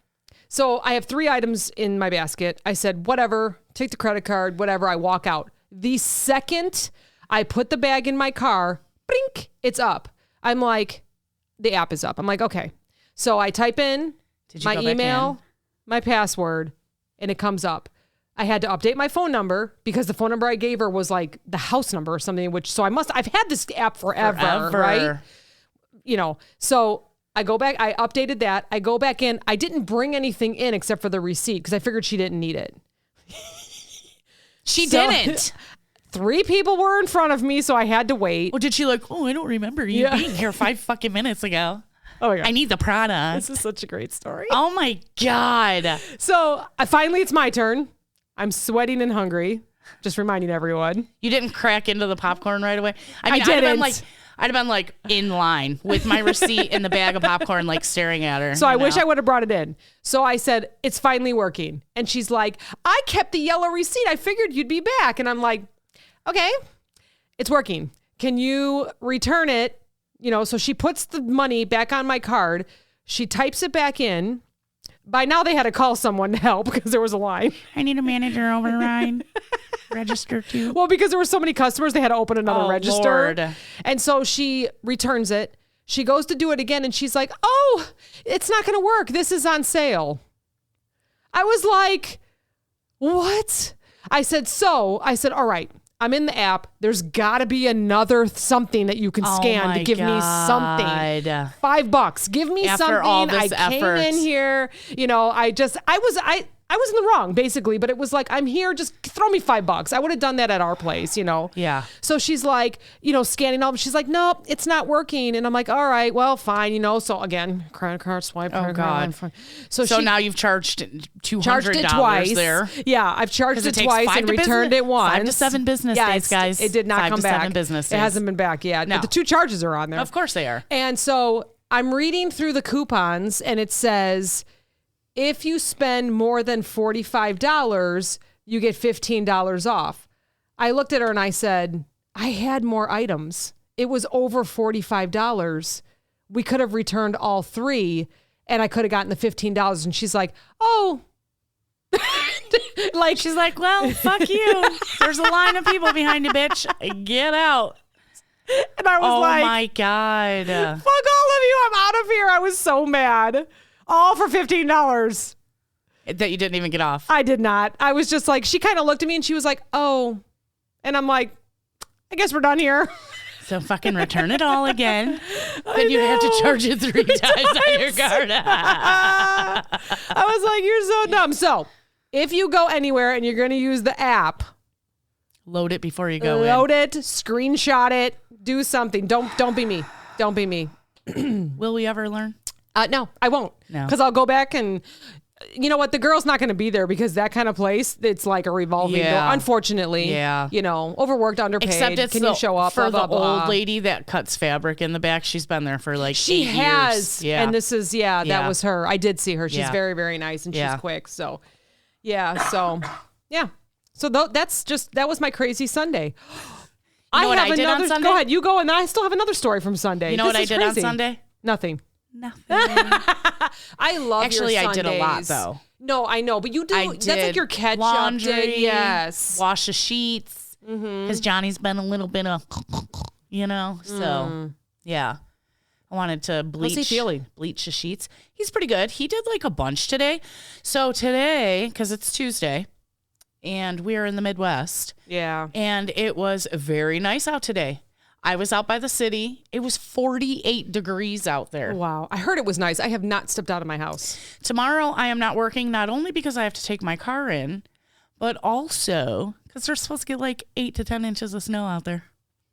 [SPEAKER 1] I have 3 items in my basket. I said, whatever, take the credit card, whatever. I walk out. The second I put the bag in my car, blink, it's up. I'm like, the app is up. I'm like, okay. So I type in my email, my password, and it comes up. I had to update my phone number because the phone number I gave her was like the house number or something, I've had this app forever, right? You know, so I go back, I updated that. I go back in. I didn't bring anything in except for the receipt because I figured she didn't need it.
[SPEAKER 2] She didn't.
[SPEAKER 1] 3 people were in front of me, so I had to wait.
[SPEAKER 2] Well, did she like, I don't remember you being here 5 fucking minutes ago. Oh my God. I need the product.
[SPEAKER 1] This is such a great story.
[SPEAKER 2] Oh my God.
[SPEAKER 1] So finally it's my turn. I'm sweating and hungry. Just reminding everyone.
[SPEAKER 2] You didn't crack into the popcorn right away? I mean,
[SPEAKER 1] I didn't.
[SPEAKER 2] I'd have been like in line with my receipt and the bag of popcorn, like staring at her.
[SPEAKER 1] So I wish I would have brought it in. So I said, it's finally working. And she's like, I kept the yellow receipt. I figured you'd be back. And I'm like, okay, it's working. Can you return it? You know, so she puts the money back on my card. She types it back in. By now they had to call someone to help because there was a line.
[SPEAKER 2] I need a manager override. Register too.
[SPEAKER 1] Well, because there were so many customers, they had to open another register.
[SPEAKER 2] Lord.
[SPEAKER 1] And so she returns it. She goes to do it again and she's like, oh, it's not going to work. This is on sale. I was like, what? I said, all right, I'm in the app. There's got to be another something that you can scan to give me something. $5. Give me
[SPEAKER 2] After
[SPEAKER 1] something.
[SPEAKER 2] all this
[SPEAKER 1] I came
[SPEAKER 2] effort.
[SPEAKER 1] in here. I was in the wrong, basically, but it was like, I'm here, just throw me $5. I would have done that at our place,
[SPEAKER 2] Yeah.
[SPEAKER 1] So she's like, scanning all, she's like, nope, it's not working. And I'm like, all right, well, fine, So again, credit card swipe.
[SPEAKER 2] Oh, God. So now you've charged $200
[SPEAKER 1] charged it twice.
[SPEAKER 2] there.
[SPEAKER 1] Yeah, I've charged it twice and returned it once.
[SPEAKER 2] 5 to 7 business days, guys.
[SPEAKER 1] It did not
[SPEAKER 2] 5
[SPEAKER 1] come
[SPEAKER 2] to
[SPEAKER 1] back.
[SPEAKER 2] 7 business days.
[SPEAKER 1] It hasn't been back yet.
[SPEAKER 2] No.
[SPEAKER 1] But the 2 charges are on there.
[SPEAKER 2] Of course they are.
[SPEAKER 1] And so I'm reading through the coupons and it says, if you spend more than $45, you get $15 off. I looked at her and I said, I had more items. It was over $45. We could have returned all 3 and I could have gotten the $15. And she's like, oh.
[SPEAKER 2] She's like, well, fuck you. There's a line of people behind you, bitch. Get out.
[SPEAKER 1] And I was like,
[SPEAKER 2] oh my God.
[SPEAKER 1] Fuck all of you. I'm out of here. I was so mad. All for $15.
[SPEAKER 2] That you didn't even get off.
[SPEAKER 1] I did not. I was just like, she kind of looked at me and she was like, oh. And I'm like, I guess we're done here.
[SPEAKER 2] So fucking return it all again. Then you have to charge it 3 times on your card.
[SPEAKER 1] I was like, you're so dumb. So if you go anywhere and you're going to use the app,
[SPEAKER 2] load it before you go
[SPEAKER 1] load it, screenshot it, do something. Don't be me. Don't be me.
[SPEAKER 2] Will we ever learn?
[SPEAKER 1] No, I won't.
[SPEAKER 2] No.
[SPEAKER 1] Because I'll go back and, you know what? The girl's not going to be there because that kind of place, it's like a revolving door. Unfortunately.
[SPEAKER 2] Yeah.
[SPEAKER 1] Overworked, underpaid.
[SPEAKER 2] Except it's
[SPEAKER 1] Can you show up?
[SPEAKER 2] for
[SPEAKER 1] Blah,
[SPEAKER 2] the
[SPEAKER 1] blah, blah.
[SPEAKER 2] old lady that cuts fabric in the back. She's been there for like
[SPEAKER 1] She
[SPEAKER 2] 8
[SPEAKER 1] has.
[SPEAKER 2] years. Yeah.
[SPEAKER 1] And this is, that was her. I did see her. She's
[SPEAKER 2] Yeah.
[SPEAKER 1] very, very nice and
[SPEAKER 2] Yeah.
[SPEAKER 1] she's quick. So, So that was my crazy Sunday.
[SPEAKER 2] You know what I did on Sunday?
[SPEAKER 1] Go ahead. You go, and I still have another story from Sunday.
[SPEAKER 2] You know what I did on Sunday?
[SPEAKER 1] Nothing. I love
[SPEAKER 2] Actually,
[SPEAKER 1] your
[SPEAKER 2] I did a lot
[SPEAKER 1] Sundays.
[SPEAKER 2] though.
[SPEAKER 1] No, I know, but you do.
[SPEAKER 2] I
[SPEAKER 1] That's
[SPEAKER 2] did
[SPEAKER 1] like your catch
[SPEAKER 2] laundry,
[SPEAKER 1] up day. Yes.
[SPEAKER 2] Wash the sheets. Because Johnny's been a little bit of, so yeah. I wanted to bleach.
[SPEAKER 1] How's he feeling?
[SPEAKER 2] Bleach the sheets. He's pretty good. He did like a bunch today. So today, because it's Tuesday, and we're in the Midwest.
[SPEAKER 1] Yeah.
[SPEAKER 2] And it was very nice out today. I was out by the city. It was 48 degrees out there.
[SPEAKER 1] Wow. I heard it was nice. I have not stepped out of my house.
[SPEAKER 2] Tomorrow, I am not working, not only because I have to take my car in, but also because they're supposed to get like 8 to 10 inches of snow out there.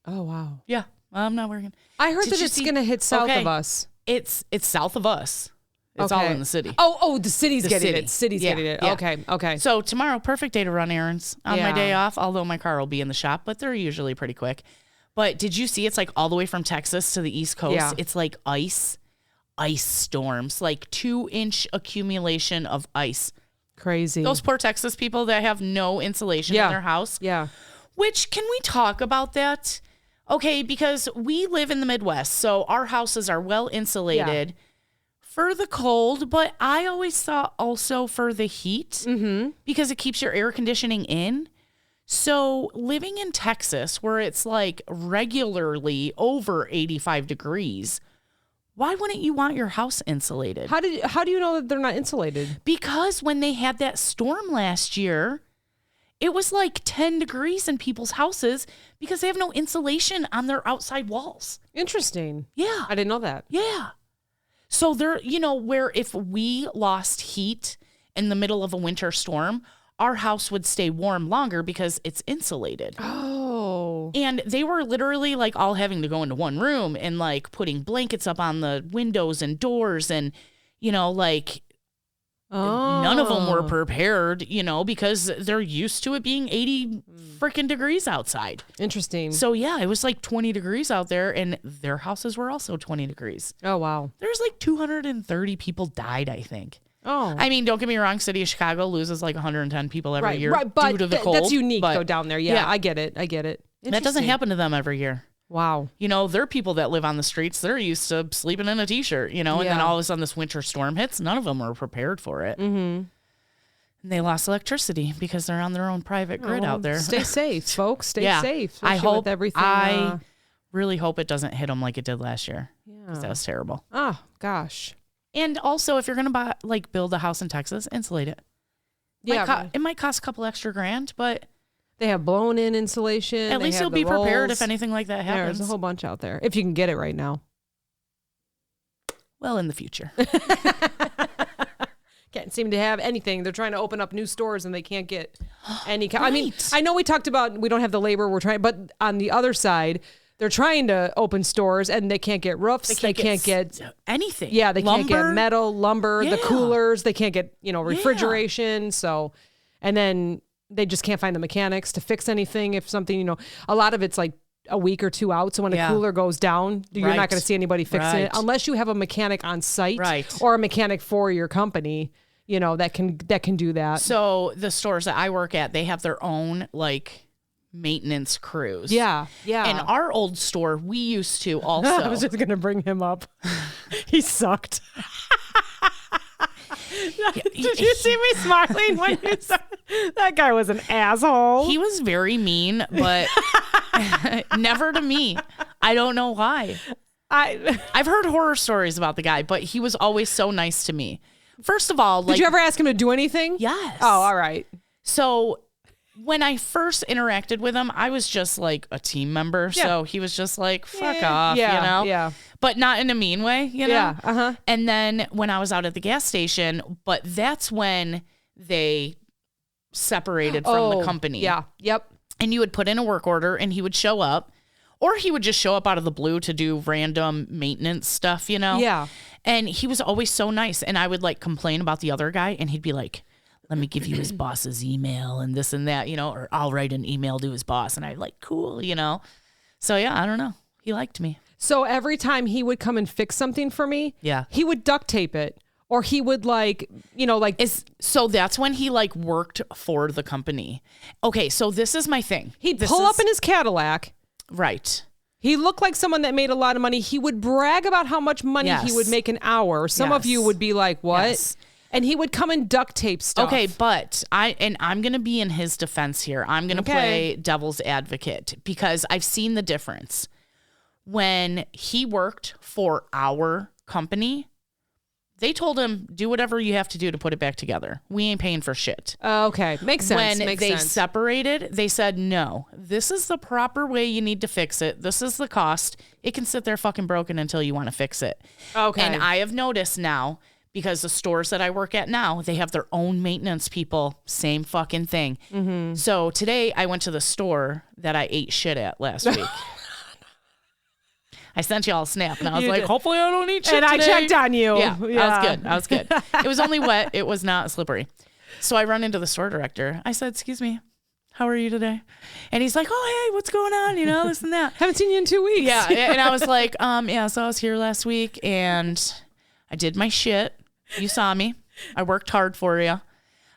[SPEAKER 1] Oh, wow.
[SPEAKER 2] Yeah, I'm not working.
[SPEAKER 1] I heard that it's going to hit south of us.
[SPEAKER 2] It's south of us. It's all in the city.
[SPEAKER 1] Oh, the city's getting
[SPEAKER 2] city.
[SPEAKER 1] it. City's
[SPEAKER 2] Yeah,
[SPEAKER 1] getting it.
[SPEAKER 2] yeah.
[SPEAKER 1] Okay.
[SPEAKER 2] So tomorrow, perfect day to run errands on my day off, although my car will be in the shop, but they're usually pretty quick. But did you see it's like all the way from Texas to the East Coast?
[SPEAKER 1] Yeah.
[SPEAKER 2] It's like ice storms, like 2-inch accumulation of ice.
[SPEAKER 1] Crazy.
[SPEAKER 2] Those poor Texas people that have no insulation in their house.
[SPEAKER 1] Yeah.
[SPEAKER 2] Which, can we talk about that? Okay, because we live in the Midwest, so our houses are well insulated for the cold, but I always thought also for the heat because it keeps your air conditioning in. So living in Texas, where it's like regularly over 85 degrees, why wouldn't you want your house insulated?
[SPEAKER 1] How do you know that they're not insulated?
[SPEAKER 2] Because when they had that storm last year, it was like 10 degrees in people's houses because they have no insulation on their outside walls.
[SPEAKER 1] Interesting.
[SPEAKER 2] Yeah.
[SPEAKER 1] I didn't know that.
[SPEAKER 2] Yeah. So they're, where if we lost heat in the middle of a winter storm, our house would stay warm longer because it's insulated.
[SPEAKER 1] Oh.
[SPEAKER 2] And they were literally like all having to go into one room and like putting blankets up on the windows and doors and, none of them were prepared, because they're used to it being 80 freaking degrees outside.
[SPEAKER 1] Interesting.
[SPEAKER 2] So yeah, it was like 20 degrees out there and their houses were also 20 degrees.
[SPEAKER 1] Oh, wow.
[SPEAKER 2] There's like 230 people died, I think.
[SPEAKER 1] Oh.
[SPEAKER 2] I mean, don't get me wrong, city of Chicago loses like 110 people every year
[SPEAKER 1] but
[SPEAKER 2] due to the cold.
[SPEAKER 1] That's unique though down there. Yeah, I get it.
[SPEAKER 2] That doesn't happen to them every year.
[SPEAKER 1] Wow.
[SPEAKER 2] There are people that live on the streets. They're used to sleeping in a t-shirt, and then all of a sudden this winter storm hits. None of them were prepared for it. Mm-hmm. And they lost electricity because they're on their own private grid out there.
[SPEAKER 1] Stay safe, folks. Stay safe.
[SPEAKER 2] I hope
[SPEAKER 1] with everything.
[SPEAKER 2] I really hope it doesn't hit them like it did last year.
[SPEAKER 1] Yeah.
[SPEAKER 2] 'Cause that was terrible.
[SPEAKER 1] Oh, gosh.
[SPEAKER 2] And also, if you're going to build a house in Texas, insulate it. It might cost a couple extra grand, but
[SPEAKER 1] They have blown-in insulation.
[SPEAKER 2] At least you'll be prepared if anything like that happens.
[SPEAKER 1] There's a whole bunch out there, if you can get it right now.
[SPEAKER 2] Well, in the future.
[SPEAKER 1] Can't seem to have anything. They're trying to open up new stores and they can't get any.
[SPEAKER 2] Right.
[SPEAKER 1] I mean, I know we talked about we don't have the labor. We're trying, but on the other side, they're trying to open stores and they can't get roofs. They can't get
[SPEAKER 2] anything.
[SPEAKER 1] Yeah, they can't get metal, lumber, the coolers. They can't get refrigeration. So, and then they just can't find the mechanics to fix anything. If something, a lot of it's like a week or two out. So when a cooler goes down, you're not going to see anybody fixing it unless you have a mechanic on site or a mechanic for your company, that can do that.
[SPEAKER 2] So the stores that I work at, they have their own maintenance crews.
[SPEAKER 1] Yeah. Yeah.
[SPEAKER 2] And our old store, we used to also.
[SPEAKER 1] I was just going to bring him up. He sucked. Did you see me smiling when you said that guy was an asshole?
[SPEAKER 2] He was very mean, but never to me. I don't know why. I've heard horror stories about the guy, but he was always so nice to me. First of all,
[SPEAKER 1] did you ever ask him to do anything?
[SPEAKER 2] Yes.
[SPEAKER 1] Oh, all right.
[SPEAKER 2] So when I first interacted with him, I was just like a team member. Yeah. So he was just like, fuck off,
[SPEAKER 1] Yeah.
[SPEAKER 2] But not in a mean way,
[SPEAKER 1] Yeah. Uh-huh.
[SPEAKER 2] And then when I was out at the gas station, but that's when they separated from the company.
[SPEAKER 1] Yeah. Yep.
[SPEAKER 2] And you would put in a work order and he would show up, or he would just show up out of the blue to do random maintenance stuff,
[SPEAKER 1] Yeah.
[SPEAKER 2] And he was always so nice. And I would complain about the other guy and he'd be like, let me give you his boss's email and this and that, or I'll write an email to his boss. And I'd cool, So yeah, I don't know. He liked me.
[SPEAKER 1] So every time he would come and fix something for me, he would duct tape it, or he would
[SPEAKER 2] so that's when he worked for the company. Okay, so this is my thing.
[SPEAKER 1] He'd pull up in his Cadillac.
[SPEAKER 2] Right.
[SPEAKER 1] He looked like someone that made a lot of money. He would brag about how much money he would make an hour. Some of you would be like, what? Yes. And he would come and duct tape stuff.
[SPEAKER 2] Okay, but I'm going to be in his defense here. I'm going to play devil's advocate because I've seen the difference. When he worked for our company, they told him, do whatever you have to do to put it back together. We ain't paying for shit.
[SPEAKER 1] Okay, makes sense.
[SPEAKER 2] When they separated, they said, no, this is the proper way you need to fix it. This is the cost. It can sit there fucking broken until you want to fix it.
[SPEAKER 1] Okay.
[SPEAKER 2] And I have noticed now, because the stores that I work at now, they have their own maintenance people. Same fucking thing. Mm-hmm. So today I went to the store that I ate shit at last week. I sent y'all a snap and I was hopefully I don't eat shit
[SPEAKER 1] and
[SPEAKER 2] today.
[SPEAKER 1] I checked on you.
[SPEAKER 2] Yeah, I was good. It was only wet. It was not slippery. So I run into the store director. I said, excuse me, how are you today? And he's like, oh, hey, what's going on? This and that.
[SPEAKER 1] Haven't seen you in 2 weeks.
[SPEAKER 2] Yeah. And I was like, so I was here last week and I did my shit. You saw me. I worked hard for you.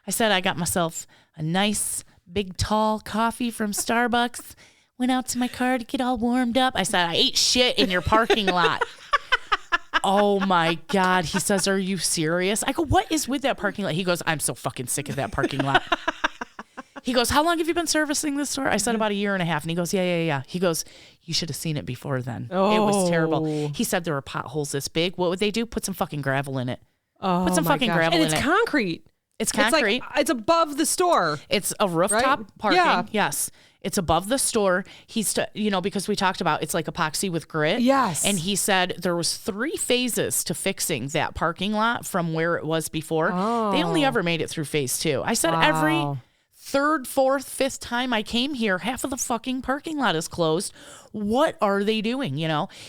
[SPEAKER 2] I said I got myself a nice, big, tall coffee from Starbucks. Went out to my car to get all warmed up. I said, I ate shit in your parking lot. Oh, my God. He says, are you serious? I go, what is with that parking lot? He goes, I'm so fucking sick of that parking lot. He goes, how long have you been servicing this store? I said, about 1.5 years. And he goes, yeah. He goes, you should have seen it before then. Oh. It was terrible. He said there were potholes this big. What would they do? Put some fucking gravel in it.
[SPEAKER 1] Oh,
[SPEAKER 2] put some fucking gravel in it.
[SPEAKER 1] And it's concrete.
[SPEAKER 2] It's concrete.
[SPEAKER 1] It's above the store.
[SPEAKER 2] It's a rooftop parking. Yeah. Yes. It's above the store. Because we talked about it's like epoxy with grit.
[SPEAKER 1] Yes.
[SPEAKER 2] And he said there was 3 phases to fixing that parking lot from where it was before. Oh. They only ever made it through phase 2. I said every 3rd, 4th, 5th time I came here, half of the fucking parking lot is closed. What are they doing?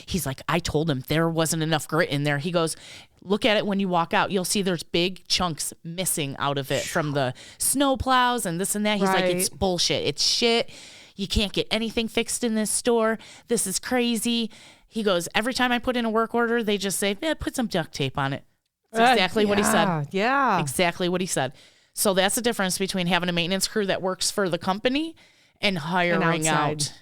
[SPEAKER 2] He's like, I told him there wasn't enough grit in there. He goes, look at it when you walk out. You'll see there's big chunks missing out of it from the snow plows and this and that. He's like, it's bullshit. It's shit. You can't get anything fixed in this store. This is crazy. He goes, every time I put in a work order, they just say, put some duct tape on it. That's exactly what he said.
[SPEAKER 1] Yeah.
[SPEAKER 2] Exactly what he said. So that's the difference between having a maintenance crew that works for the company and hiring out.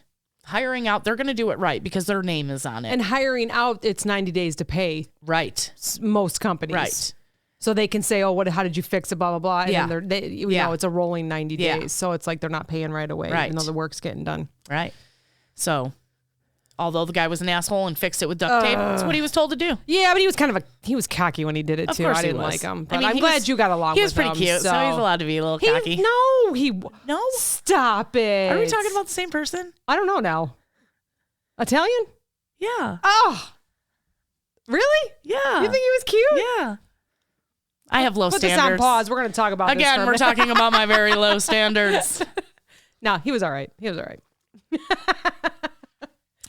[SPEAKER 2] Hiring out, they're going to do it right because their name is on it.
[SPEAKER 1] And hiring out, it's 90 days to pay.
[SPEAKER 2] Right.
[SPEAKER 1] Most companies.
[SPEAKER 2] Right.
[SPEAKER 1] So they can say, oh, how did you fix it, blah, blah, blah. And then it's a rolling 90 days.
[SPEAKER 2] Yeah.
[SPEAKER 1] So it's like they're not paying right away, even though the work's getting done.
[SPEAKER 2] Right. So although the guy was an asshole and fixed it with duct tape, that's what he was told to do.
[SPEAKER 1] Yeah, but he was cocky when he did it, too.
[SPEAKER 2] Of course
[SPEAKER 1] I didn't
[SPEAKER 2] he was.
[SPEAKER 1] like him. But
[SPEAKER 2] I mean,
[SPEAKER 1] I'm glad you got along with him.
[SPEAKER 2] He was pretty cute, so he's allowed to be a little cocky.
[SPEAKER 1] No. Stop it.
[SPEAKER 2] Are we talking about the same person?
[SPEAKER 1] I don't know now. Italian?
[SPEAKER 2] Yeah.
[SPEAKER 1] Oh. Really?
[SPEAKER 2] Yeah.
[SPEAKER 1] You think he was cute?
[SPEAKER 2] Yeah. I have low
[SPEAKER 1] Put
[SPEAKER 2] standards.
[SPEAKER 1] this on pause. We're going to talk about this.
[SPEAKER 2] Again, we're talking about my very low standards.
[SPEAKER 1] No, he was all right.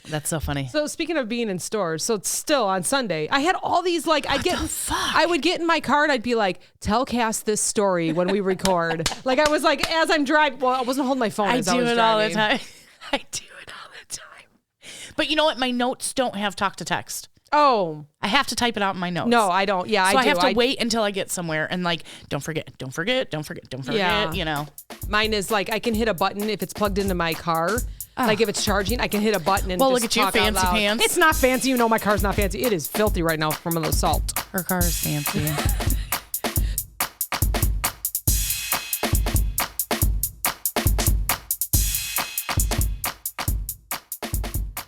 [SPEAKER 2] That's so funny.
[SPEAKER 1] So speaking of being in stores, so it's still on Sunday, I had all these I would get in my car and I'd be like, tell Cass this story when we record. Like I was like, as I'm driving, well, I wasn't holding my phone.
[SPEAKER 2] I
[SPEAKER 1] as I
[SPEAKER 2] do
[SPEAKER 1] was
[SPEAKER 2] it
[SPEAKER 1] driving.
[SPEAKER 2] all the time. I do it all the time. But you know what? My notes don't have talk to text.
[SPEAKER 1] Oh,
[SPEAKER 2] I have to type it out in my notes.
[SPEAKER 1] no, I don't. Yeah,
[SPEAKER 2] So
[SPEAKER 1] I
[SPEAKER 2] I
[SPEAKER 1] do.
[SPEAKER 2] have to wait until I get somewhere and like, don't forget,
[SPEAKER 1] Yeah.
[SPEAKER 2] you know.
[SPEAKER 1] Mine is like I can hit a button if it's plugged into my car. Like if it's charging, I can hit a button and
[SPEAKER 2] Well,
[SPEAKER 1] just
[SPEAKER 2] look at you,
[SPEAKER 1] talk out
[SPEAKER 2] fancy
[SPEAKER 1] loud.
[SPEAKER 2] pants.
[SPEAKER 1] It's not fancy. You know my car's not fancy. It is filthy right now from the salt.
[SPEAKER 2] Her car is fancy.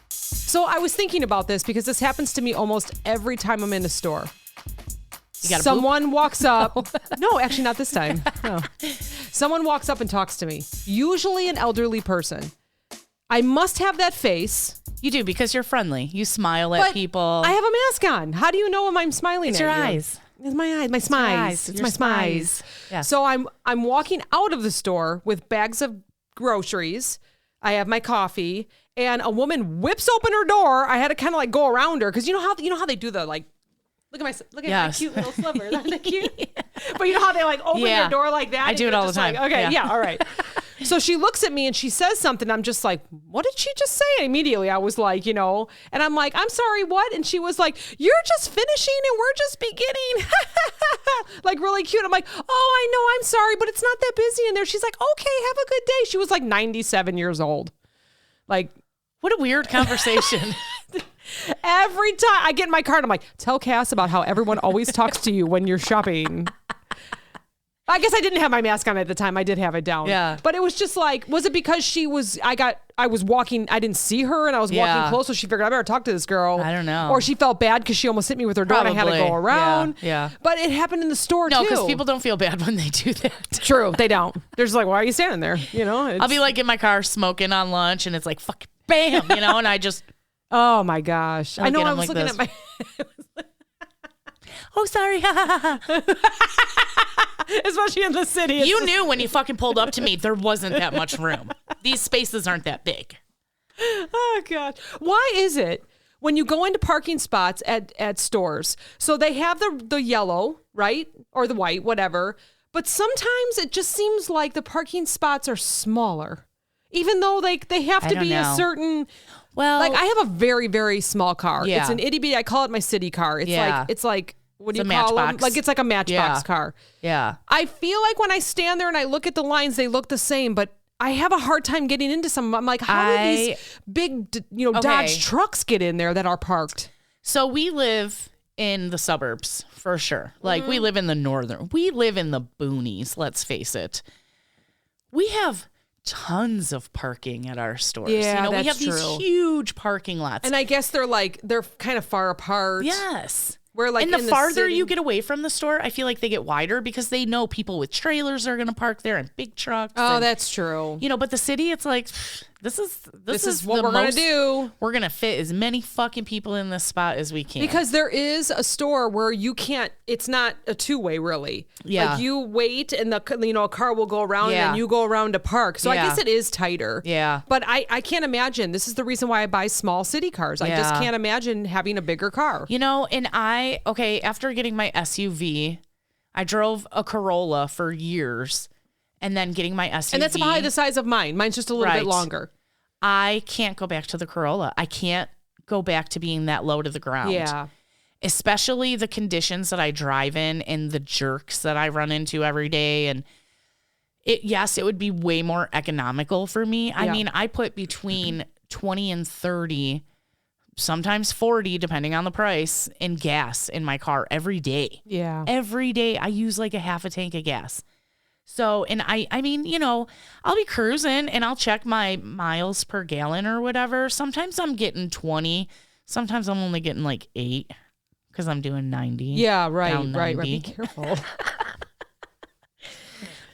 [SPEAKER 1] So I was thinking about this because this happens to me almost every time I'm in a store. Someone walks up. No, actually not this time. No. Someone walks up and talks to me. Usually an elderly person. I must have that face.
[SPEAKER 2] You do because you're friendly. You smile at
[SPEAKER 1] But
[SPEAKER 2] people.
[SPEAKER 1] I have a mask on. How do you know if I'm smiling
[SPEAKER 2] It's
[SPEAKER 1] at
[SPEAKER 2] your
[SPEAKER 1] you?
[SPEAKER 2] eyes.
[SPEAKER 1] It's my eyes. My smiles. It's
[SPEAKER 2] Your
[SPEAKER 1] my smiles.
[SPEAKER 2] Yeah.
[SPEAKER 1] So I'm walking out of the store with bags of groceries. I have my coffee, and a woman whips open her door. I had to kind of like go around her because you know how they do the like. Look at my
[SPEAKER 2] Yes.
[SPEAKER 1] cute little sliver. Isn't that cute? But you know how they like open
[SPEAKER 2] Yeah.
[SPEAKER 1] their door like that?
[SPEAKER 2] I
[SPEAKER 1] and
[SPEAKER 2] do it
[SPEAKER 1] you're
[SPEAKER 2] all the
[SPEAKER 1] just like,
[SPEAKER 2] time.
[SPEAKER 1] okay,
[SPEAKER 2] Yeah.
[SPEAKER 1] yeah, all right. So she looks at me and she says something. I'm just like, what did she just say? And immediately I was like, and I'm like, I'm sorry, what? And she was like, you're just finishing and we're just beginning. Like really cute. I'm like, oh, I know, I'm sorry, but it's not that busy in there. She's like, okay, have a good day. She was like 97 years old. Like,
[SPEAKER 2] What a weird conversation.
[SPEAKER 1] every time I get in my car and I'm like, tell Cass about how everyone always talks to you when you're shopping. I guess I didn't have my mask on at the time. I did have it down.
[SPEAKER 2] Yeah.
[SPEAKER 1] But it was just like, was it because I was walking, I didn't see her and I was walking close, so she figured I better talk to this girl.
[SPEAKER 2] I don't know.
[SPEAKER 1] Or she felt bad because she almost hit me with her door and I had to
[SPEAKER 2] Probably.
[SPEAKER 1] go around.
[SPEAKER 2] Yeah.
[SPEAKER 1] But it happened in the store
[SPEAKER 2] No,
[SPEAKER 1] too.
[SPEAKER 2] because people don't feel bad when they do that.
[SPEAKER 1] True, they don't. They're just like, why are you standing there?
[SPEAKER 2] I'll be like in my car smoking on lunch and it's like, fuck, bam, and I just,
[SPEAKER 1] oh my gosh. I know
[SPEAKER 2] get
[SPEAKER 1] I
[SPEAKER 2] 'em
[SPEAKER 1] was
[SPEAKER 2] like
[SPEAKER 1] looking
[SPEAKER 2] this.
[SPEAKER 1] at my...
[SPEAKER 2] oh, sorry.
[SPEAKER 1] Especially in the city. It's
[SPEAKER 2] You
[SPEAKER 1] just-
[SPEAKER 2] knew when you fucking pulled up to me, there wasn't that much room. These spaces aren't that big.
[SPEAKER 1] Oh God. Why is it when you go into parking spots at stores, so they have the yellow, right? Or the white, whatever. But sometimes it just seems like the parking spots are smaller. Even though they have to
[SPEAKER 2] don't
[SPEAKER 1] be a
[SPEAKER 2] know.
[SPEAKER 1] certain
[SPEAKER 2] Well,
[SPEAKER 1] like I have a very, very small car.
[SPEAKER 2] Yeah.
[SPEAKER 1] It's an itty bitty, I call it my city car. It's
[SPEAKER 2] Yeah.
[SPEAKER 1] like what do
[SPEAKER 2] It's
[SPEAKER 1] you
[SPEAKER 2] a
[SPEAKER 1] call them?
[SPEAKER 2] matchbox.
[SPEAKER 1] Like it's like a matchbox
[SPEAKER 2] Yeah.
[SPEAKER 1] car.
[SPEAKER 2] yeah.
[SPEAKER 1] I feel like when I stand there and I look at the lines, they look the same, but I have a hard time getting into some of them. I'm like, how do these big, Dodge trucks get in there that are parked?
[SPEAKER 2] So we live in the suburbs for sure. Like we live in the we live in the boonies, let's face it. We have tons of parking at our stores.
[SPEAKER 1] Yeah,
[SPEAKER 2] we have
[SPEAKER 1] that's
[SPEAKER 2] these
[SPEAKER 1] true.
[SPEAKER 2] huge parking lots.
[SPEAKER 1] And I guess they're kind of far apart.
[SPEAKER 2] yes.
[SPEAKER 1] Where like
[SPEAKER 2] and the
[SPEAKER 1] in
[SPEAKER 2] farther
[SPEAKER 1] city-
[SPEAKER 2] you get away from the store, I feel like they get wider because they know people with trailers are going to park there and big trucks.
[SPEAKER 1] Oh,
[SPEAKER 2] and,
[SPEAKER 1] that's true.
[SPEAKER 2] but the city, it's like, this is
[SPEAKER 1] what
[SPEAKER 2] the
[SPEAKER 1] we're going to
[SPEAKER 2] most-
[SPEAKER 1] do.
[SPEAKER 2] We're going to fit as many fucking people in this spot as we can.
[SPEAKER 1] Because there is a store where you can't, it's not a two-way really.
[SPEAKER 2] Yeah.
[SPEAKER 1] Like you wait and a car will go around
[SPEAKER 2] Yeah.
[SPEAKER 1] and you go around to park. So I
[SPEAKER 2] Yeah.
[SPEAKER 1] guess it is tighter.
[SPEAKER 2] Yeah.
[SPEAKER 1] But I can't imagine. This is the reason why I buy small city cars. I just
[SPEAKER 2] Yeah.
[SPEAKER 1] can't imagine having a bigger car.
[SPEAKER 2] and after getting my SUV, I drove a Corolla for years and then getting my SUV.
[SPEAKER 1] And that's probably the size of mine. Mine's just a little bit
[SPEAKER 2] Right.
[SPEAKER 1] longer.
[SPEAKER 2] I can't go back to the Corolla. I can't go back to being that low to the ground.
[SPEAKER 1] Yeah.
[SPEAKER 2] Especially the conditions that I drive in and the jerks that I run into every day. And it would be way more economical for me. I
[SPEAKER 1] Yeah.
[SPEAKER 2] mean, I put between 20 and 30, sometimes 40, depending on the price, in gas in my car every day.
[SPEAKER 1] Yeah.
[SPEAKER 2] Every day I use like a half a tank of gas. So, and I mean, I'll be cruising and I'll check my miles per gallon or whatever. Sometimes I'm getting 20. Sometimes I'm only getting like 8 because I'm doing 90.
[SPEAKER 1] Yeah, right,
[SPEAKER 2] down
[SPEAKER 1] right.
[SPEAKER 2] 90.
[SPEAKER 1] Be careful.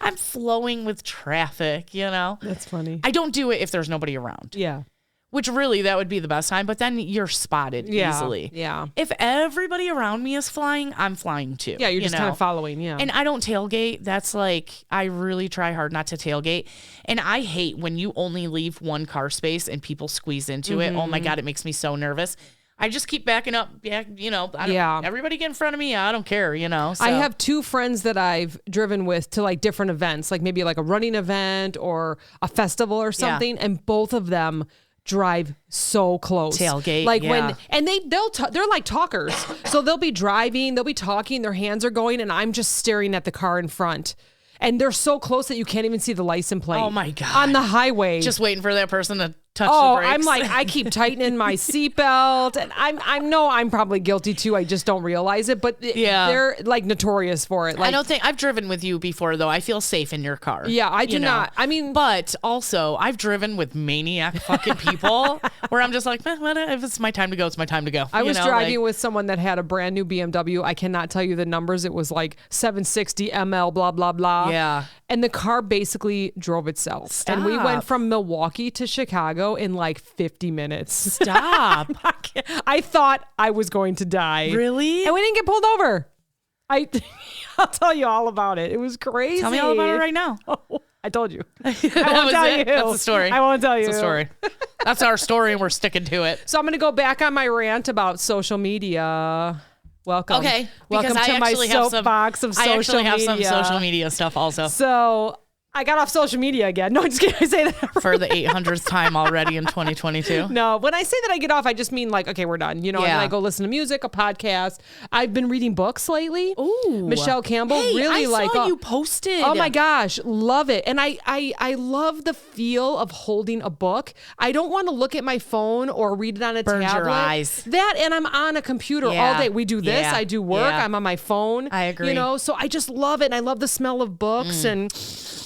[SPEAKER 2] I'm flowing with traffic,
[SPEAKER 1] That's funny.
[SPEAKER 2] I don't do it if there's nobody around.
[SPEAKER 1] Yeah.
[SPEAKER 2] Which really, that would be the best time. But then you're spotted easily.
[SPEAKER 1] Yeah.
[SPEAKER 2] If everybody around me is flying, I'm flying too.
[SPEAKER 1] Yeah, you're just kind of following. Yeah.
[SPEAKER 2] And I don't tailgate. That's like, I really try hard not to tailgate. And I hate when you only leave one car space and people squeeze into it. Oh my God, it makes me so nervous. I just keep backing up. Everybody get in front of me. I don't care, So.
[SPEAKER 1] I have 2 friends that I've driven with to like different events, like maybe like a running event or a festival or something. And both of them drive so close.
[SPEAKER 2] Tailgate.
[SPEAKER 1] Like they're like talkers. So they'll be driving, they'll be talking, their hands are going, and I'm just staring at the car in front. And they're so close that you can't even see the license plate.
[SPEAKER 2] Oh my God.
[SPEAKER 1] On the highway.
[SPEAKER 2] Just waiting for that person to touch the brakes.
[SPEAKER 1] I'm like, I keep tightening my seatbelt, and I'm probably guilty too. I just don't realize it, but they're like notorious for it. Like,
[SPEAKER 2] I don't think I've driven with you before though. I feel safe in your car.
[SPEAKER 1] Yeah, I do not. I mean,
[SPEAKER 2] but also I've driven with maniac fucking people where I'm just like, if it's my time to go, it's my time to go.
[SPEAKER 1] I was driving with someone that had a brand new BMW. I cannot tell you the numbers. It was like 760 ml, blah, blah, blah.
[SPEAKER 2] Yeah.
[SPEAKER 1] And the car basically drove itself.
[SPEAKER 2] Stop.
[SPEAKER 1] And we went from Milwaukee to Chicago in like 50 minutes.
[SPEAKER 2] Stop.
[SPEAKER 1] I thought I was going to die.
[SPEAKER 2] Really?
[SPEAKER 1] And we didn't get pulled over. I'll tell you all about it. It was crazy.
[SPEAKER 2] Tell me all about it right now.
[SPEAKER 1] Oh, I told you. I
[SPEAKER 2] won't tell you. That's the story.
[SPEAKER 1] I won't tell you.
[SPEAKER 2] That's the story. That's our story, and we're sticking to it.
[SPEAKER 1] So I'm going to go back on my rant about social media. Welcome.
[SPEAKER 2] Okay.
[SPEAKER 1] Welcome
[SPEAKER 2] because
[SPEAKER 1] to my soapbox of social media.
[SPEAKER 2] I actually have some social media stuff also.
[SPEAKER 1] So I got off social media again. No, I'm just kidding. I say that
[SPEAKER 2] for the 800th time already in 2022.
[SPEAKER 1] No, when I say that I get off, I just mean like, okay, we're done. And then I go listen to music, a podcast. I've been reading books lately.
[SPEAKER 2] Ooh.
[SPEAKER 1] Michelle Campbell really
[SPEAKER 2] I saw you posted.
[SPEAKER 1] Oh my gosh, love it. And I love the feel of holding a book. I don't want to look at my phone or read it on a
[SPEAKER 2] Burns
[SPEAKER 1] tablet.
[SPEAKER 2] your eyes.
[SPEAKER 1] That, and I'm on a computer all day. We do this. I do work. I'm on my phone.
[SPEAKER 2] I agree.
[SPEAKER 1] So I just love it. And I love the smell of books and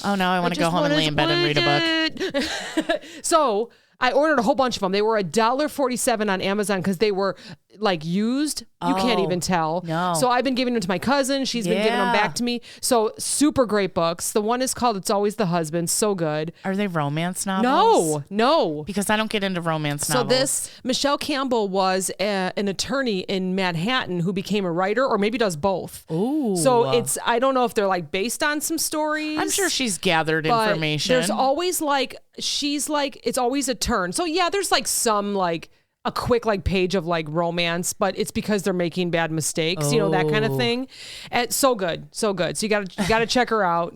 [SPEAKER 2] oh no, I want to go home and lay in bed and read a book.
[SPEAKER 1] So I ordered a whole bunch of them. They were $1.47 on Amazon because they were like used. You can't even tell.
[SPEAKER 2] No.
[SPEAKER 1] So I've been giving them to my cousin. She's been giving them back to me. So super great books. The one is called It's Always the Husband. So good.
[SPEAKER 2] Are they romance novels?
[SPEAKER 1] No.
[SPEAKER 2] Because I don't get into romance novels.
[SPEAKER 1] So this, Michelle Campbell was an attorney in Manhattan who became a writer, or maybe does both.
[SPEAKER 2] Ooh.
[SPEAKER 1] So I don't know if they're like based on some stories.
[SPEAKER 2] I'm sure she's gathered information.
[SPEAKER 1] There's always it's always a turn. So yeah, there's like some like a quick like page of like romance, but it's because they're making bad mistakes, that kind of thing. And so good. So you gotta check her out.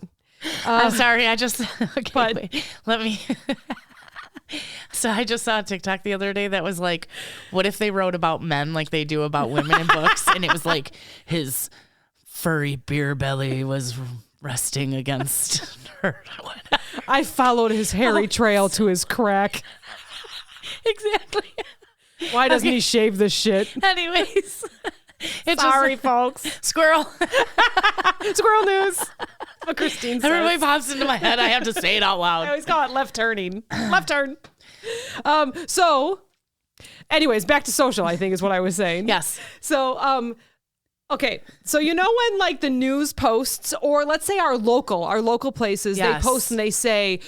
[SPEAKER 2] I'm sorry, I just okay,
[SPEAKER 1] but
[SPEAKER 2] wait, let me. So I just saw a TikTok the other day that was like, what if they wrote about men like they do about women in books, and it was like his furry beer belly was resting against her.
[SPEAKER 1] I followed his hairy trail to his crack.
[SPEAKER 2] Exactly.
[SPEAKER 1] Why doesn't he shave this shit?
[SPEAKER 2] Anyways.
[SPEAKER 1] Sorry, folks.
[SPEAKER 2] Squirrel.
[SPEAKER 1] Squirrel news. What Christine says.
[SPEAKER 2] Everybody pops into my head. I have to say it out loud.
[SPEAKER 1] I always call it left turning. Left turn. So, anyways, back to social, I think is what I was saying.
[SPEAKER 2] Yes.
[SPEAKER 1] So, okay. So, when like the news posts, or let's say our local places, they post and they say,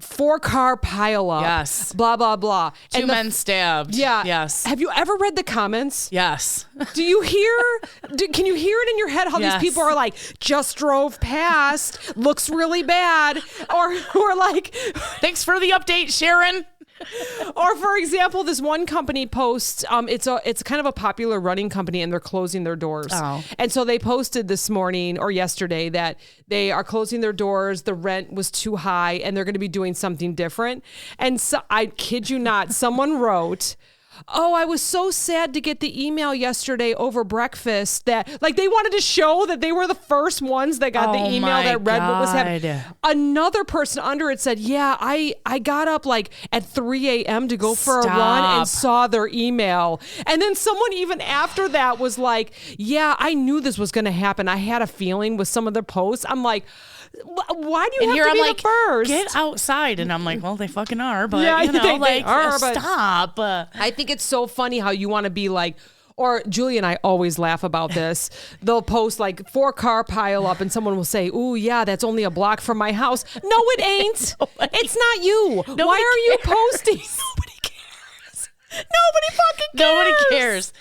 [SPEAKER 1] 4-car pile up.
[SPEAKER 2] Yes.
[SPEAKER 1] Blah, blah, blah.
[SPEAKER 2] 2 men stabbed.
[SPEAKER 1] Yeah.
[SPEAKER 2] Yes.
[SPEAKER 1] Have you ever read the comments?
[SPEAKER 2] Yes.
[SPEAKER 1] Do you hear? Can you hear it in your head how these people are like, just drove past, looks really bad, or like,
[SPEAKER 2] thanks for the update, Sharon.
[SPEAKER 1] Or for example, this one company posts, it's kind of a popular running company, and they're closing their doors.
[SPEAKER 2] Oh.
[SPEAKER 1] And so they posted this morning or yesterday that they are closing their doors. The rent was too high, and they're going to be doing something different. And so I kid you not, someone wrote, Oh, I was so sad to get the email yesterday over breakfast that like they wanted to show that they were the first ones that got the email that read what was happening. Another person under it said, yeah, I got up like at 3 a.m. to go for a run and saw their email. And then someone even after that was like, yeah, I knew this was going to happen. I had a feeling with some of the posts. I'm like, why do you have to be the first?
[SPEAKER 2] Get outside. And I'm like, well, they fucking are. But,
[SPEAKER 1] yeah,
[SPEAKER 2] you know,
[SPEAKER 1] they are, but
[SPEAKER 2] stop.
[SPEAKER 1] I think it's so funny how you want to be like, or Julie and I always laugh about this. They'll post like 4-car pile up and someone will say, ooh, yeah, that's only a block from my house. No, it ain't. It's not you. Why are you posting?
[SPEAKER 2] Nobody cares.
[SPEAKER 1] Nobody fucking cares.
[SPEAKER 2] Nobody cares.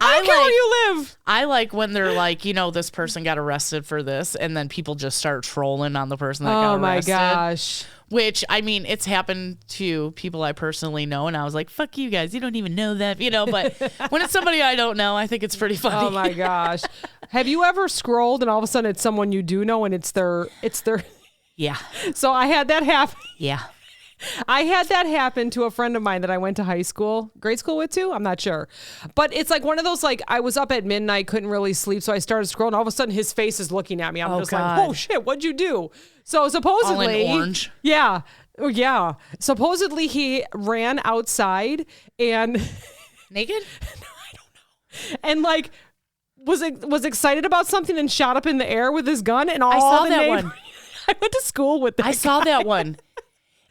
[SPEAKER 1] I don't care where you live.
[SPEAKER 2] I like when they're like, you know, this person got arrested for this, and then people just start trolling on the person that got arrested. Oh my
[SPEAKER 1] gosh.
[SPEAKER 2] Which, I mean, it's happened to people I personally know, and I was like, fuck you guys, you don't even know that, you know, but when it's somebody I don't know, I think it's pretty funny.
[SPEAKER 1] Oh my gosh. Have you ever scrolled and all of a sudden it's someone you do know and it's their
[SPEAKER 2] Yeah.
[SPEAKER 1] So I had that happen.
[SPEAKER 2] Yeah.
[SPEAKER 1] I had that happen to a friend of mine that I went to grade school with too. I'm not sure. But it's like one of those, like I was up at midnight, couldn't really sleep. So I started scrolling. All of a sudden his face is looking at me. I'm just
[SPEAKER 2] God.
[SPEAKER 1] like, oh shit, what'd you do? So supposedly.
[SPEAKER 2] All in orange.
[SPEAKER 1] Yeah. Oh, yeah. Supposedly he ran outside and.
[SPEAKER 2] Naked?
[SPEAKER 1] No, I don't know. And like was excited about something and shot up in the air with his gun and all.
[SPEAKER 2] I saw that one.
[SPEAKER 1] I went to school with that.
[SPEAKER 2] I saw that one.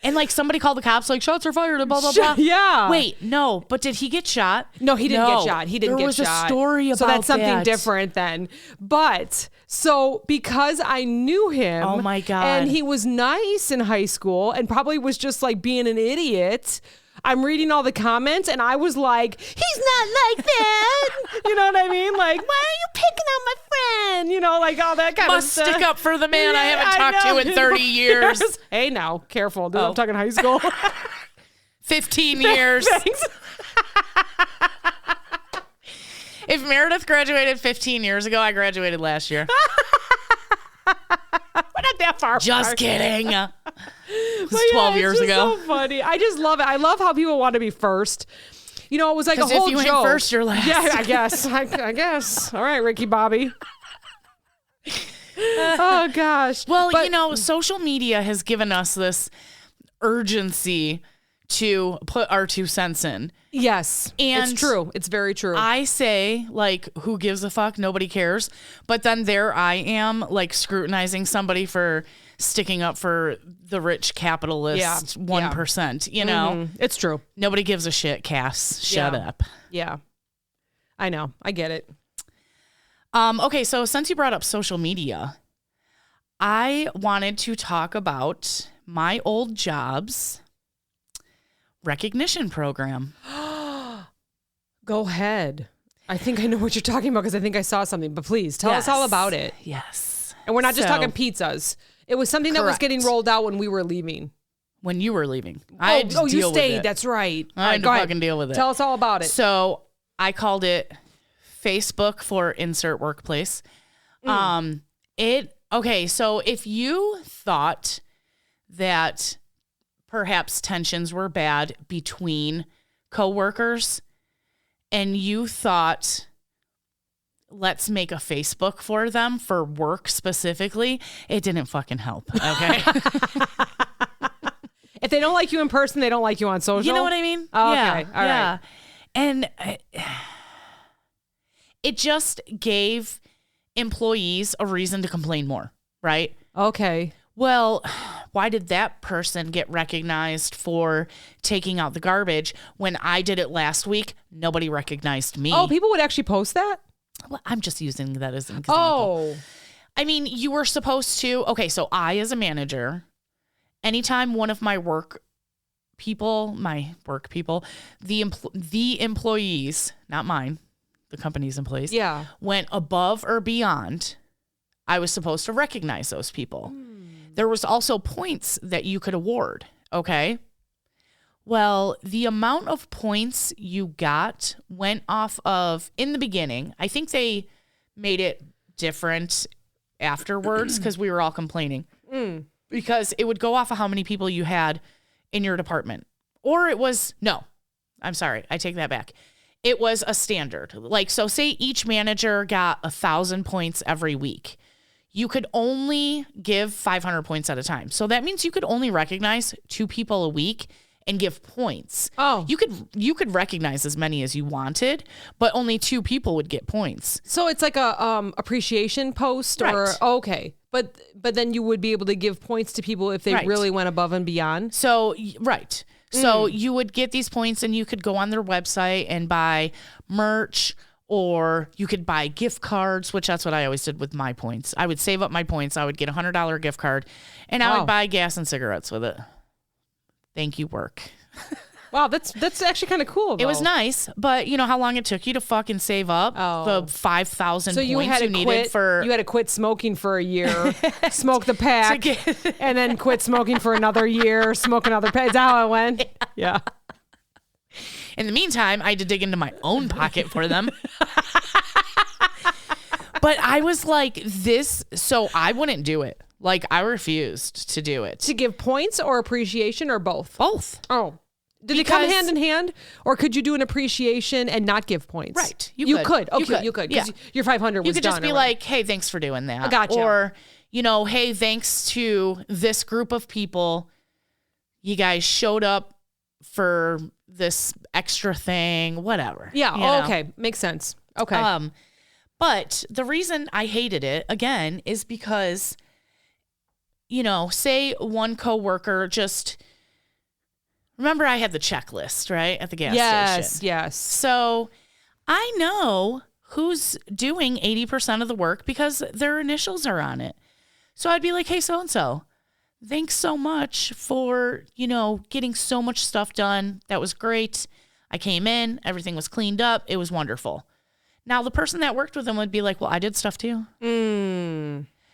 [SPEAKER 2] And like somebody called the cops, like shots are fired and blah blah blah.
[SPEAKER 1] Yeah.
[SPEAKER 2] Wait, no, but did he get shot?
[SPEAKER 1] No, he didn't get shot. He didn't get shot.
[SPEAKER 2] There was a story about that.
[SPEAKER 1] So that's something different then. But so because I knew him,
[SPEAKER 2] oh my God,
[SPEAKER 1] and he was nice in high school and probably was just like being an idiot. I'm reading all the comments and I was like, he's not like that. You know what I mean? Like, why are you picking on my friend? You know, like all that kind of stuff.
[SPEAKER 2] Must stick up for the man I haven't talked to in 30 years.
[SPEAKER 1] Hey, now, careful. Dude, I'm talking high school.
[SPEAKER 2] 15 years.
[SPEAKER 1] Thanks.
[SPEAKER 2] If Meredith graduated 15 years ago, I graduated last year.
[SPEAKER 1] We're not that far apart.
[SPEAKER 2] Just kidding. It was 12 years ago.
[SPEAKER 1] So funny. I just love it. I love how people want to be first. You know, it was like a whole
[SPEAKER 2] if you
[SPEAKER 1] joke.
[SPEAKER 2] ain't first, you're last.
[SPEAKER 1] Yeah, I guess. I guess. All right, Ricky Bobby. Oh gosh.
[SPEAKER 2] Well, you know, social media has given us this urgency to put our 2 cents in.
[SPEAKER 1] Yes. And it's true. It's very true.
[SPEAKER 2] I say, like, who gives a fuck? Nobody cares. But then there I am, like, scrutinizing somebody for sticking up for the rich capitalist 1%, you know?
[SPEAKER 1] Mm-hmm. It's true.
[SPEAKER 2] Nobody gives a shit, Cass. Shut up.
[SPEAKER 1] Yeah. I know. I get it.
[SPEAKER 2] Okay, so since you brought up social media, I wanted to talk about my old job's recognition program.
[SPEAKER 1] Go ahead. I think I know what you're talking about because I think I saw something, but please tell us all about it.
[SPEAKER 2] Yes.
[SPEAKER 1] And we're not just talking pizzas. It was something that was getting rolled out when we were leaving.
[SPEAKER 2] When you were leaving. I had to deal
[SPEAKER 1] you stayed.
[SPEAKER 2] with it.
[SPEAKER 1] That's right.
[SPEAKER 2] I had to fucking deal with it.
[SPEAKER 1] Tell us all about it.
[SPEAKER 2] So I called it Facebook for insert workplace. Okay, so if you thought that perhaps tensions were bad between coworkers and you thought, let's make a Facebook for them for work specifically, it didn't fucking help. Okay.
[SPEAKER 1] If they don't like you in person, they don't like you on social.
[SPEAKER 2] You know what I mean?
[SPEAKER 1] Oh,
[SPEAKER 2] yeah.
[SPEAKER 1] Okay. All right.
[SPEAKER 2] And it just gave employees a reason to complain more, right?
[SPEAKER 1] Okay.
[SPEAKER 2] Well, why did that person get recognized for taking out the garbage when I did it last week? Nobody recognized me.
[SPEAKER 1] Oh, people would actually post that?
[SPEAKER 2] Well, I'm just using that as an example.
[SPEAKER 1] Oh.
[SPEAKER 2] I mean, you were supposed to. Okay, so I, as a manager, anytime one of my work people, the employees, not mine, the company's employees, went above or beyond, I was supposed to recognize those people. There was also points that you could award, okay? Well, the amount of points you got went off of, in the beginning, I think they made it different afterwards because we were all complaining. Because it would go off of how many people you had in your department. Or it was, no, I'm sorry. I take that back. It was a standard. Like, so say each manager got 1,000 points every week. You could only give 500 points at a time. So that means you could only recognize 2 people a week and give points.
[SPEAKER 1] Oh.
[SPEAKER 2] You could recognize as many as you wanted, but only 2 people would get points.
[SPEAKER 1] So it's like a appreciation post or
[SPEAKER 2] Right.
[SPEAKER 1] okay. But then you would be able to give points to people if they
[SPEAKER 2] Right.
[SPEAKER 1] really went above and beyond.
[SPEAKER 2] So, right. So you would get these points and you could go on their website and buy merch, or you could buy gift cards, which that's what I always did with my points. I would save up my points. I would get a $100 gift card and I
[SPEAKER 1] Wow.
[SPEAKER 2] would buy gas and cigarettes with it. Thank you, work.
[SPEAKER 1] Wow, that's actually kind of cool.
[SPEAKER 2] It was
[SPEAKER 1] though.
[SPEAKER 2] nice, but you know how long it took you to fucking save up
[SPEAKER 1] Oh.
[SPEAKER 2] the 5,000
[SPEAKER 1] So
[SPEAKER 2] points
[SPEAKER 1] you had to
[SPEAKER 2] needed
[SPEAKER 1] quit.
[SPEAKER 2] for
[SPEAKER 1] You had to quit smoking for a year, smoke the pack, and then quit smoking for another year, smoke another pack. Is that how it went? Yeah.
[SPEAKER 2] In the meantime, I had to dig into my own pocket for them. But I was like, this, so I wouldn't do it. Like, I refused to do it.
[SPEAKER 1] To give points or appreciation or both?
[SPEAKER 2] Both.
[SPEAKER 1] Oh. Did it come
[SPEAKER 2] Because-
[SPEAKER 1] hand in hand, or could you do an appreciation and not give points?
[SPEAKER 2] Right.
[SPEAKER 1] You
[SPEAKER 2] You
[SPEAKER 1] could.
[SPEAKER 2] could.
[SPEAKER 1] Okay,
[SPEAKER 2] You could.
[SPEAKER 1] because
[SPEAKER 2] Yeah.
[SPEAKER 1] your 500 was
[SPEAKER 2] You could
[SPEAKER 1] done
[SPEAKER 2] just be
[SPEAKER 1] already.
[SPEAKER 2] like, hey, thanks for doing that.
[SPEAKER 1] Gotcha.
[SPEAKER 2] Or, you know, hey, thanks to this group of people, you guys showed up for this extra thing, whatever.
[SPEAKER 1] Yeah.
[SPEAKER 2] you know?
[SPEAKER 1] Okay. Makes sense. Okay.
[SPEAKER 2] But the reason I hated it, again, is because, you know, say one coworker just, remember I had the checklist, right, at the gas station.
[SPEAKER 1] Yes.
[SPEAKER 2] So I know who's doing 80% of the work because their initials are on it. So I'd be like, hey, so-and-so, thanks so much for, you know, getting so much stuff done. That was great. I came in, everything was cleaned up. It was wonderful. Now, the person that worked with them would be like, well, I did stuff too.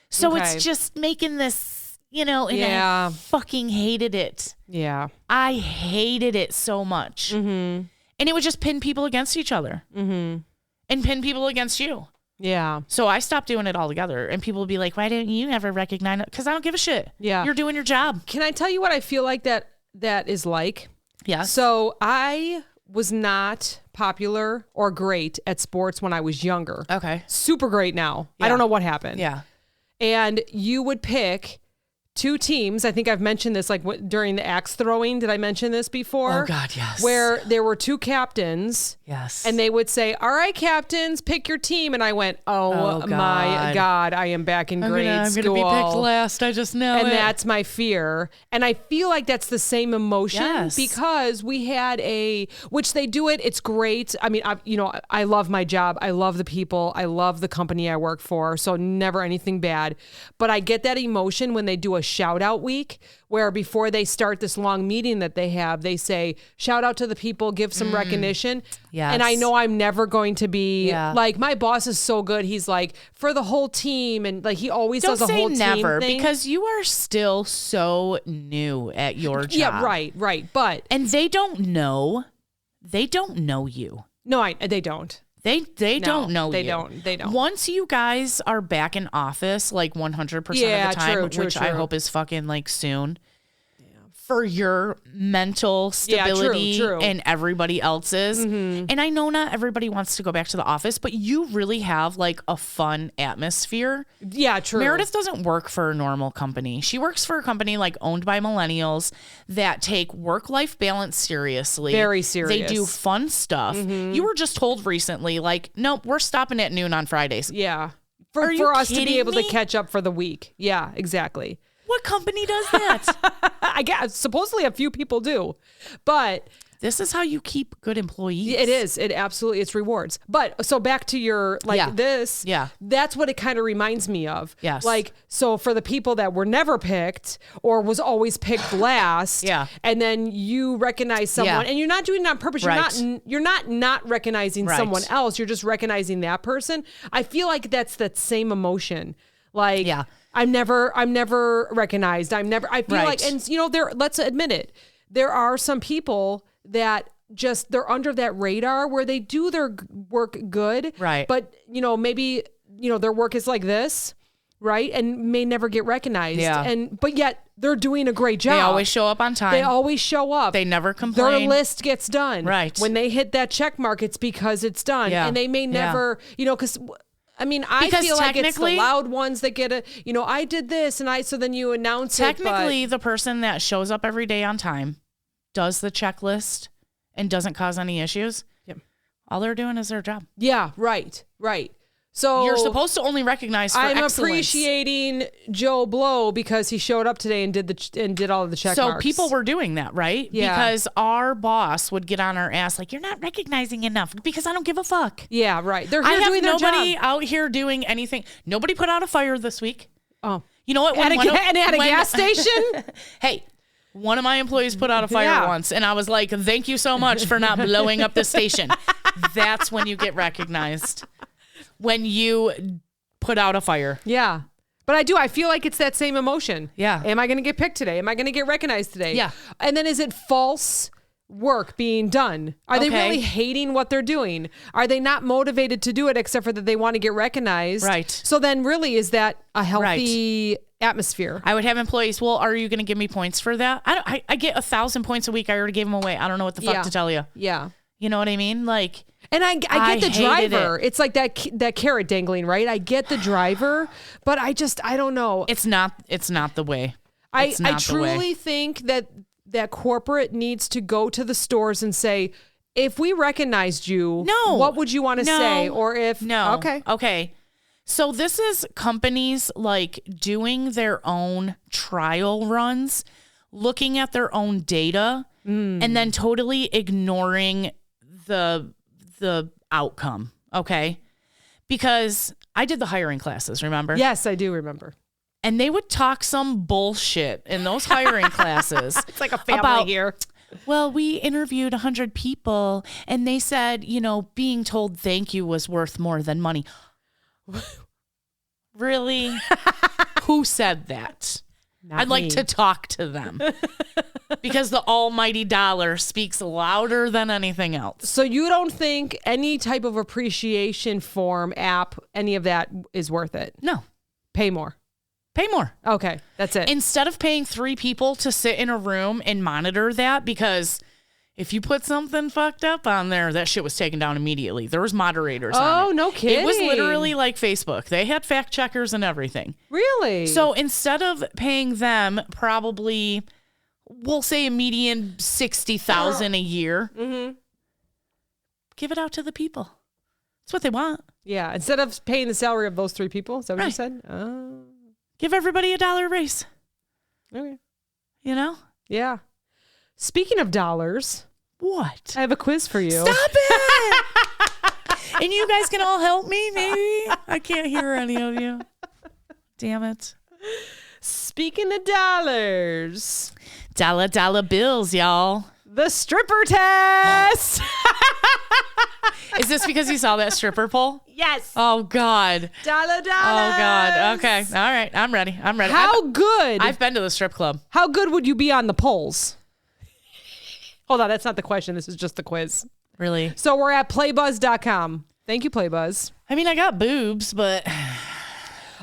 [SPEAKER 2] So
[SPEAKER 1] Okay.
[SPEAKER 2] it's just making this, you know, and
[SPEAKER 1] Yeah.
[SPEAKER 2] I fucking hated it.
[SPEAKER 1] Yeah.
[SPEAKER 2] I hated it so much. And it would just pin people against each other and pin people against you.
[SPEAKER 1] Yeah.
[SPEAKER 2] So I stopped doing it altogether. And people would be like, why didn't you ever recognize it? Because I don't give a shit.
[SPEAKER 1] Yeah.
[SPEAKER 2] You're doing your job.
[SPEAKER 1] Can I tell you what I feel like that is like?
[SPEAKER 2] Yes.
[SPEAKER 1] So I was not popular or great at sports when I was younger.
[SPEAKER 2] Okay.
[SPEAKER 1] Super great now. I
[SPEAKER 2] Yeah.
[SPEAKER 1] don't know what happened.
[SPEAKER 2] Yeah.
[SPEAKER 1] And you would pick 2 teams. I think I've mentioned this like during the axe throwing. Did I mention this before?
[SPEAKER 2] Oh, God, yes.
[SPEAKER 1] Where there were 2 captains.
[SPEAKER 2] Yes.
[SPEAKER 1] And they would say, all right, captains, pick your team. And I went, oh my
[SPEAKER 2] God.
[SPEAKER 1] God, I am back in grade school.
[SPEAKER 2] I'm going to be picked last. I just know
[SPEAKER 1] And
[SPEAKER 2] it.
[SPEAKER 1] that's my fear. And I feel like that's the same emotion
[SPEAKER 2] Yes.
[SPEAKER 1] because we had which they do it. It's great. I mean, I love my job. I love the people. I love the company I work for. So never anything bad. But I get that emotion when they do a shout out week where before they start this long meeting that they have, they say, shout out to the people, give some recognition.
[SPEAKER 2] Yes.
[SPEAKER 1] And I know I'm never going to be
[SPEAKER 2] Yeah.
[SPEAKER 1] like, my boss is so good. He's like, for the whole team. And like, he always
[SPEAKER 2] Don't
[SPEAKER 1] does a
[SPEAKER 2] say
[SPEAKER 1] whole
[SPEAKER 2] never
[SPEAKER 1] team thing.
[SPEAKER 2] because you are still so new at your job.
[SPEAKER 1] Yeah, right. But
[SPEAKER 2] And they don't know you.
[SPEAKER 1] no, they don't.
[SPEAKER 2] They
[SPEAKER 1] No,
[SPEAKER 2] don't know
[SPEAKER 1] they
[SPEAKER 2] you.
[SPEAKER 1] don't. They don't.
[SPEAKER 2] Once you guys are back in office, like 100%
[SPEAKER 1] Yeah,
[SPEAKER 2] of the time,
[SPEAKER 1] true,
[SPEAKER 2] which I
[SPEAKER 1] true.
[SPEAKER 2] hope is fucking like soon, for your mental
[SPEAKER 1] Yeah, true,
[SPEAKER 2] stability
[SPEAKER 1] true.
[SPEAKER 2] and everybody else's. And I know not everybody wants to go back to the office, but you really have like a fun atmosphere.
[SPEAKER 1] Yeah, true.
[SPEAKER 2] Meredith doesn't work for a normal company. She works for a company like owned by millennials that take work-life balance seriously.
[SPEAKER 1] Very
[SPEAKER 2] They
[SPEAKER 1] serious.
[SPEAKER 2] do fun stuff. You were just told recently, like, nope, we're stopping at noon on Fridays.
[SPEAKER 1] Yeah.
[SPEAKER 2] Are you
[SPEAKER 1] For us to
[SPEAKER 2] kidding
[SPEAKER 1] be able
[SPEAKER 2] me?
[SPEAKER 1] to catch up for the week. Yeah, exactly.
[SPEAKER 2] What company does that?
[SPEAKER 1] I guess supposedly a few people do, but
[SPEAKER 2] This is how you keep good employees.
[SPEAKER 1] it is. It absolutely, it's rewards. But so back to your
[SPEAKER 2] Yeah.
[SPEAKER 1] this.
[SPEAKER 2] Yeah.
[SPEAKER 1] That's what it kind of reminds me of.
[SPEAKER 2] Yes.
[SPEAKER 1] Like, so for the people that were never picked or was always picked last.
[SPEAKER 2] Yeah.
[SPEAKER 1] And then you recognize someone and you're not doing it on purpose.
[SPEAKER 2] Right.
[SPEAKER 1] You're not recognizing
[SPEAKER 2] Right.
[SPEAKER 1] someone else. You're just recognizing that person. I feel like that's that same emotion. Like,
[SPEAKER 2] Yeah.
[SPEAKER 1] I'm never recognized. I feel
[SPEAKER 2] Right.
[SPEAKER 1] like, and you know, let's admit it. There are some people that just, they're under that radar where they do their work good.
[SPEAKER 2] Right.
[SPEAKER 1] But, you know, maybe, you know, their work is like this, right? And may never get recognized.
[SPEAKER 2] Yeah.
[SPEAKER 1] But yet they're doing a great job.
[SPEAKER 2] They always show up on time.
[SPEAKER 1] They always show up.
[SPEAKER 2] They never complain.
[SPEAKER 1] Their list gets done.
[SPEAKER 2] Right.
[SPEAKER 1] When they hit that check mark, it's because it's done.
[SPEAKER 2] Yeah.
[SPEAKER 1] And they may never, because I
[SPEAKER 2] Because
[SPEAKER 1] feel like it's the loud ones that get I did this so then you announce
[SPEAKER 2] technically the person that shows up every day on time, does the checklist and doesn't cause any issues.
[SPEAKER 1] Yep.
[SPEAKER 2] All they're doing is their job.
[SPEAKER 1] Yeah, right. So
[SPEAKER 2] you're supposed to only recognize for
[SPEAKER 1] I'm
[SPEAKER 2] excellence.
[SPEAKER 1] appreciating Joe Blow because he showed up today and did all of the check marks.
[SPEAKER 2] So people were doing that, right?
[SPEAKER 1] Yeah.
[SPEAKER 2] Because our boss would get on our ass like, you're not recognizing enough because I don't give a fuck.
[SPEAKER 1] Yeah, right. They're here doing their job.
[SPEAKER 2] I have nobody out here doing anything. Nobody put out a fire this week.
[SPEAKER 1] Oh.
[SPEAKER 2] You know what?
[SPEAKER 1] At a gas station?
[SPEAKER 2] Hey, one of my employees put out a fire once, and I was like, thank you so much for not blowing up the station. That's when you get recognized. When you put out a fire.
[SPEAKER 1] Yeah. But I feel like it's that same emotion.
[SPEAKER 2] Yeah.
[SPEAKER 1] Am I going to get picked today? Am I going to get recognized today?
[SPEAKER 2] Yeah.
[SPEAKER 1] And then is it false work being done? Are they really hating what they're doing? Are they not motivated to do it except for that they want to get recognized?
[SPEAKER 2] Right.
[SPEAKER 1] So then really is that a healthy atmosphere?
[SPEAKER 2] I would have employees, well, are you going to give me points for that? I get 1,000 points a week. I already gave them away. I don't know what the fuck to tell you.
[SPEAKER 1] Yeah.
[SPEAKER 2] You know what I mean? Like...
[SPEAKER 1] And I get the driver. It's like that carrot dangling, right? I get the driver, but I don't know.
[SPEAKER 2] It's not the way.
[SPEAKER 1] I truly think that corporate needs to go to the stores and say, if we recognized you, what would you want to say? Or if
[SPEAKER 2] Okay. So this is companies like doing their own trial runs, looking at their own data, and then totally ignoring the outcome, okay? Because I did the hiring classes, remember?
[SPEAKER 1] Yes, I do remember.
[SPEAKER 2] And they would talk some bullshit in those hiring classes.
[SPEAKER 1] It's like a family here.
[SPEAKER 2] Well, we interviewed 100 people and they said, being told thank you was worth more than money. Really? Who said that? I'd like to talk to them because the almighty dollar speaks louder than anything else.
[SPEAKER 1] So you don't think any type of appreciation form app, any of that is worth it?
[SPEAKER 2] No.
[SPEAKER 1] Pay more.
[SPEAKER 2] Pay more.
[SPEAKER 1] Okay, that's it.
[SPEAKER 2] Instead of paying 3 people to sit in a room and monitor that, because if you put something fucked up on there, that shit was taken down immediately. There was moderators on it.
[SPEAKER 1] Oh, no kidding.
[SPEAKER 2] It was literally like Facebook. They had fact checkers and everything.
[SPEAKER 1] Really?
[SPEAKER 2] So instead of paying them probably, we'll say a median $60,000 a year, give it out to the people. That's what they want.
[SPEAKER 1] Yeah, instead of paying the salary of those 3 people. Is that what you said? Oh.
[SPEAKER 2] Give everybody $1 raise.
[SPEAKER 1] Okay.
[SPEAKER 2] Yeah.
[SPEAKER 1] Speaking of dollars.
[SPEAKER 2] What?
[SPEAKER 1] I have a quiz for you.
[SPEAKER 2] Stop it! And you guys can all help me, maybe? I can't hear any of you. Damn it.
[SPEAKER 1] Speaking of dollars.
[SPEAKER 2] Dollar bills, y'all.
[SPEAKER 1] The stripper test.
[SPEAKER 2] Is this because you saw that stripper pole?
[SPEAKER 1] Yes.
[SPEAKER 2] Oh, God.
[SPEAKER 1] Dollars.
[SPEAKER 2] Oh, God. Okay. All right. I'm ready.
[SPEAKER 1] How good?
[SPEAKER 2] I've been to the strip club.
[SPEAKER 1] How good would you be on the poles? Hold on. That's not the question. This is just the quiz.
[SPEAKER 2] Really?
[SPEAKER 1] So we're at playbuzz.com. Thank you, Playbuzz.
[SPEAKER 2] I mean, I got boobs, but...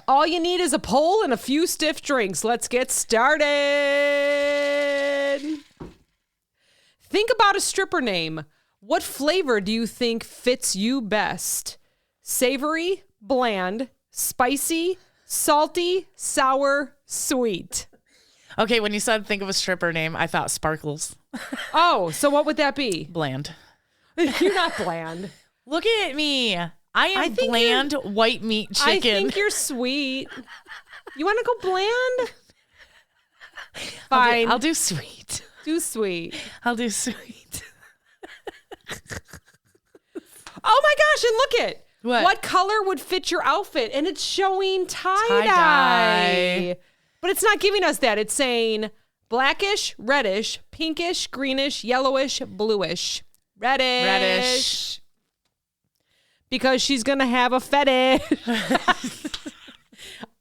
[SPEAKER 1] All you need is a pole and a few stiff drinks. Let's get started. Think about a stripper name. What flavor do you think fits you best? Savory, bland, spicy, salty, sour, sweet.
[SPEAKER 2] Okay, when you said think of a stripper name, I thought Sparkles.
[SPEAKER 1] Oh, so what would that be?
[SPEAKER 2] Bland.
[SPEAKER 1] You're not bland.
[SPEAKER 2] Look at me. I am bland white meat chicken.
[SPEAKER 1] I think you're sweet. You want to go bland? Fine.
[SPEAKER 2] I'll do sweet.
[SPEAKER 1] Do sweet.
[SPEAKER 2] I'll do sweet.
[SPEAKER 1] Oh my gosh, and look at
[SPEAKER 2] what
[SPEAKER 1] color would fit your outfit, and it's showing tie-dye.
[SPEAKER 2] Tie-dye.
[SPEAKER 1] But it's not giving us that. It's saying blackish, reddish, pinkish, greenish, yellowish, bluish. Reddish. Because she's going to have a fetish.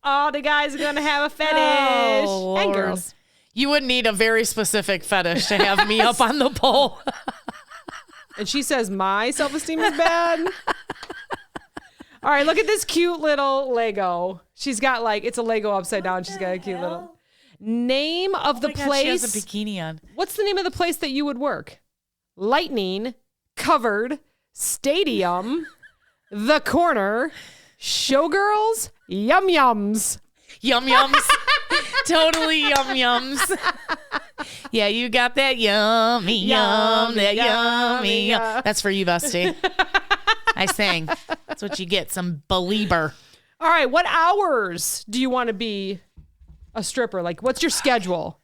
[SPEAKER 1] All the guys are going to have a fetish.
[SPEAKER 2] Oh,
[SPEAKER 1] and girls.
[SPEAKER 2] You would need a very specific fetish to have me up on the pole.
[SPEAKER 1] And she says, my self-esteem is bad. All right, look at this cute little Lego. She's got it's a Lego upside down. She's got a cute little. Name of the
[SPEAKER 2] Oh my God,
[SPEAKER 1] place.
[SPEAKER 2] she has a bikini on.
[SPEAKER 1] What's the name of the place that you would work? Lightning, Covered, Stadium, The Corner, Showgirls, Yum Yums.
[SPEAKER 2] Yum Yums. Totally Yum Yums. Yeah, you got that yummy yum, that yummy yum. That's for you, Busty. I sang. That's what you get, some belieber.
[SPEAKER 1] All right, what hours do you want to be a stripper? Like, what's your schedule?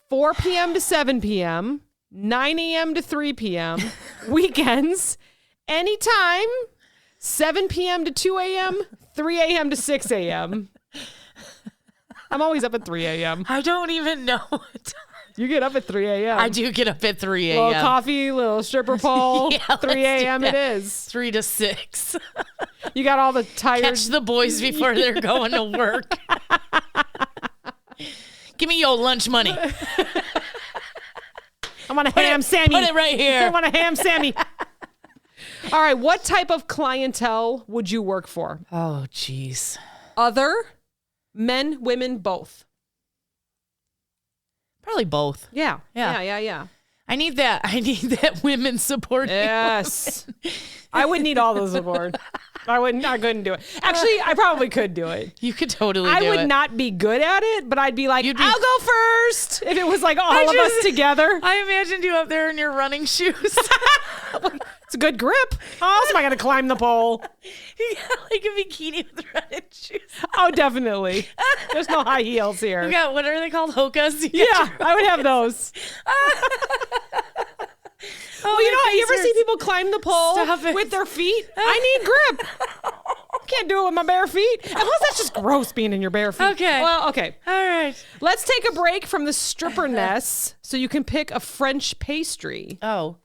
[SPEAKER 1] 4 p.m. to 7 p.m., 9 a.m. to 3 p.m., weekends, anytime, 7 p.m. to 2 a.m., 3 a.m. to 6 a.m. I'm always up at 3 a.m.
[SPEAKER 2] I don't even know what time.
[SPEAKER 1] You get up at 3 a.m.
[SPEAKER 2] I do get up at 3 a.m.
[SPEAKER 1] Little coffee, little stripper pole.
[SPEAKER 2] Yeah,
[SPEAKER 1] 3 a.m. it is.
[SPEAKER 2] 3 to 6.
[SPEAKER 1] You got all the tired.
[SPEAKER 2] Catch the boys before they're going to work. Give me your lunch money.
[SPEAKER 1] I want a ham Sammy.
[SPEAKER 2] Put it right here.
[SPEAKER 1] I want a ham Sammy. All right, what type of clientele would you work for?
[SPEAKER 2] Oh, jeez.
[SPEAKER 1] Other, men, women, both.
[SPEAKER 2] Probably both.
[SPEAKER 1] Yeah.
[SPEAKER 2] I need that women support.
[SPEAKER 1] Yes. I would need all the support. I couldn't do it. Actually, I probably could do it.
[SPEAKER 2] You could totally
[SPEAKER 1] I
[SPEAKER 2] do
[SPEAKER 1] would
[SPEAKER 2] it.
[SPEAKER 1] not be good at it, but I'd be like, I'll go first. If it was like all of us together.
[SPEAKER 2] I imagined you up there in your running shoes.
[SPEAKER 1] It's a good grip. How else am I going to climb the pole?
[SPEAKER 2] You got like a bikini with running shoes.
[SPEAKER 1] Oh, definitely. There's no high heels here.
[SPEAKER 2] You got, what are they called? Hokas?
[SPEAKER 1] Yeah, I would have those. Well, you know, you ever see people climb the pole with their feet? I need grip. Can't do it with my bare feet. And plus, that's just gross being in your bare feet.
[SPEAKER 2] Okay.
[SPEAKER 1] Well, okay.
[SPEAKER 2] All right.
[SPEAKER 1] Let's take a break from the stripper-ness so you can pick a French pastry.
[SPEAKER 2] Oh.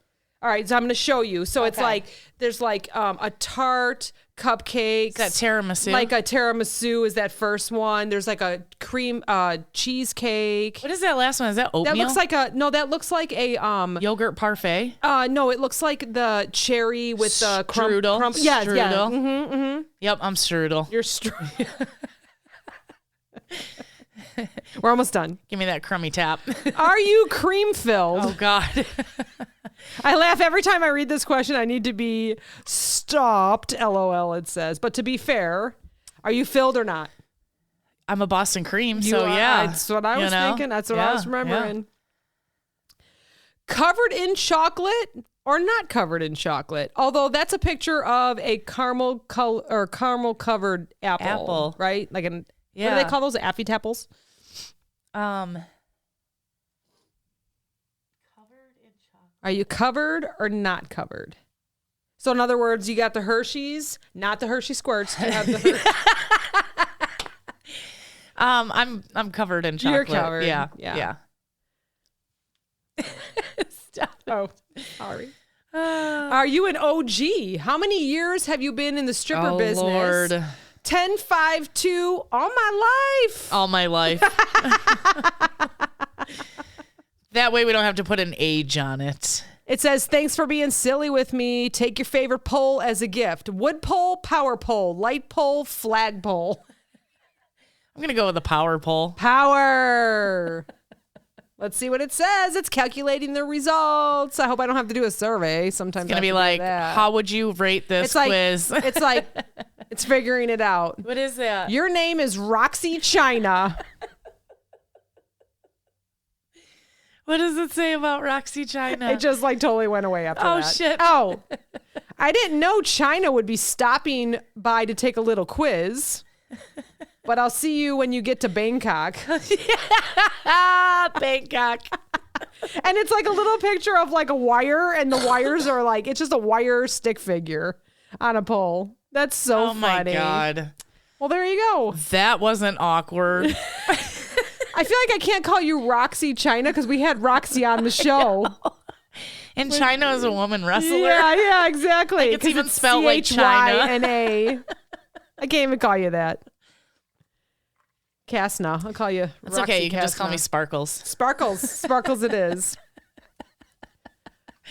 [SPEAKER 1] All right, so I'm going to show you. So it's like, there's like a tart, cupcakes.
[SPEAKER 2] Is that tiramisu?
[SPEAKER 1] Like a tiramisu is that first one. There's like a cream cheesecake.
[SPEAKER 2] What is that last one? Is that oatmeal?
[SPEAKER 1] That looks like that looks like a
[SPEAKER 2] yogurt parfait.
[SPEAKER 1] No, it looks like the cherry with the
[SPEAKER 2] strudel.
[SPEAKER 1] Yeah,
[SPEAKER 2] strudel.
[SPEAKER 1] yeah. Mm-hmm.
[SPEAKER 2] Yep, I'm strudel.
[SPEAKER 1] You're We're almost done.
[SPEAKER 2] Give me that crummy tap.
[SPEAKER 1] Are you cream filled?
[SPEAKER 2] Oh God.
[SPEAKER 1] I laugh every time I read this question. I need to be stopped. LOL, it says. But to be fair, are you filled or not?
[SPEAKER 2] I'm a Boston cream, so
[SPEAKER 1] You are.
[SPEAKER 2] yeah.
[SPEAKER 1] That's what I was thinking. That's what I was remembering.
[SPEAKER 2] Yeah.
[SPEAKER 1] Covered in chocolate or not covered in chocolate? Although that's a picture of a caramel covered apple. Right? Like what do they call those? Affy tapples? Are you covered or not covered? So in other words, you got the Hershey's, not the Hershey squirts. You have the
[SPEAKER 2] I'm covered in chocolate.
[SPEAKER 1] You're covered.
[SPEAKER 2] Yeah.
[SPEAKER 1] Stop. Oh, sorry. Are you an OG? How many years have you been in the stripper business?
[SPEAKER 2] Lord.
[SPEAKER 1] 10, 5, 2, all my life.
[SPEAKER 2] All my life. That way we don't have to put an age on it.
[SPEAKER 1] It says, thanks for being silly with me. Take your favorite pole as a gift. Wood pole, power pole, light pole, flag pole.
[SPEAKER 2] I'm going to go with the power pole.
[SPEAKER 1] Power. Let's see what it says. It's calculating the results. I hope I don't have to do a survey. Sometimes
[SPEAKER 2] It's going to be like, how would you rate this quiz?
[SPEAKER 1] It's figuring it out.
[SPEAKER 2] What is that?
[SPEAKER 1] Your name is Roxy China.
[SPEAKER 2] What does it say about Roxy China?
[SPEAKER 1] It just like totally went away after that.
[SPEAKER 2] Oh, shit.
[SPEAKER 1] Oh, I didn't know China would be stopping by to take a little quiz. But I'll see you when you get to Bangkok.
[SPEAKER 2] Bangkok.
[SPEAKER 1] And it's like a little picture of like a wire, and the wires are like, it's just a wire stick figure on a pole. That's so funny.
[SPEAKER 2] Oh my God.
[SPEAKER 1] Well, there you go.
[SPEAKER 2] That wasn't awkward.
[SPEAKER 1] I feel like I can't call you Roxy China because we had Roxy on the show.
[SPEAKER 2] And China is a woman wrestler.
[SPEAKER 1] Yeah, exactly.
[SPEAKER 2] Like it's even spelled like China.
[SPEAKER 1] China. I can't even call you that. Casna. I'll call you
[SPEAKER 2] It's
[SPEAKER 1] Roxy
[SPEAKER 2] okay. You can just call
[SPEAKER 1] Casna.
[SPEAKER 2] me Sparkles.
[SPEAKER 1] Sparkles it is.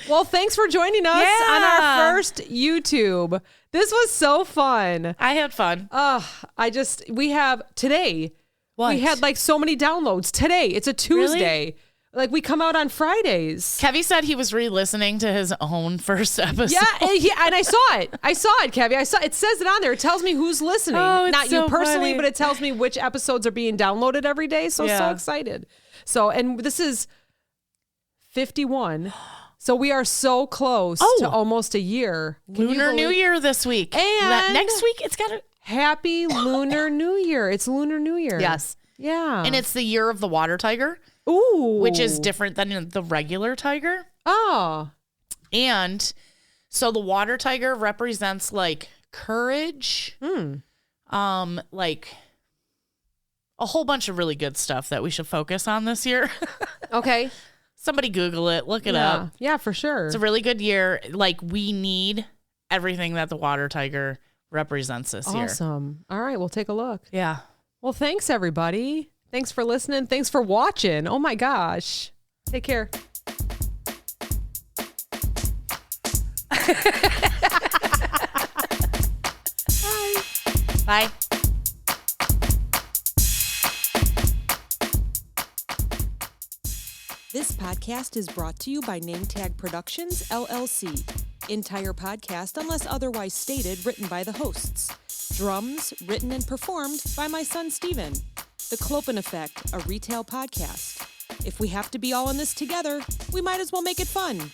[SPEAKER 1] Well, thanks for joining us on our first YouTube. This was so fun.
[SPEAKER 2] I had fun.
[SPEAKER 1] Today
[SPEAKER 2] What?
[SPEAKER 1] We had like so many downloads today. It's a Tuesday. Like we come out on Fridays.
[SPEAKER 2] Kevy said he was re-listening to his own first episode.
[SPEAKER 1] Yeah, and I saw it. I saw it, Kevy. I saw it. Says it on there. It tells me who's listening.
[SPEAKER 2] Oh, it's
[SPEAKER 1] Not
[SPEAKER 2] so
[SPEAKER 1] you personally,
[SPEAKER 2] funny.
[SPEAKER 1] but it tells me which episodes are being downloaded every day. So
[SPEAKER 2] Yeah.
[SPEAKER 1] excited. So, and this is 51. So we are so close to almost a year.
[SPEAKER 2] Lunar New Year this week.
[SPEAKER 1] And
[SPEAKER 2] next week, it's got to...
[SPEAKER 1] Happy Lunar New Year. It's Lunar New Year.
[SPEAKER 2] Yes.
[SPEAKER 1] Yeah.
[SPEAKER 2] And it's the year of the water tiger.
[SPEAKER 1] Ooh.
[SPEAKER 2] Which is different than the regular tiger.
[SPEAKER 1] Oh.
[SPEAKER 2] And so the water tiger represents like courage, like a whole bunch of really good stuff that we should focus on this year.
[SPEAKER 1] Okay.
[SPEAKER 2] Somebody Google it, look it up.
[SPEAKER 1] Yeah, for sure.
[SPEAKER 2] It's a really good year. Like we need everything that the water tiger represents this year.
[SPEAKER 1] Awesome. All right, we'll take a look.
[SPEAKER 2] Yeah.
[SPEAKER 1] Well, thanks everybody. Thanks for listening. Thanks for watching. Oh my gosh. Take care. Bye.
[SPEAKER 2] Bye.
[SPEAKER 1] This podcast is brought to you by Name Tag Productions, LLC. Entire podcast, unless otherwise stated, written by the hosts. Drums, written and performed by my son, Steven. The Clopen Effect, a retail podcast. If we have to be all in this together, we might as well make it fun.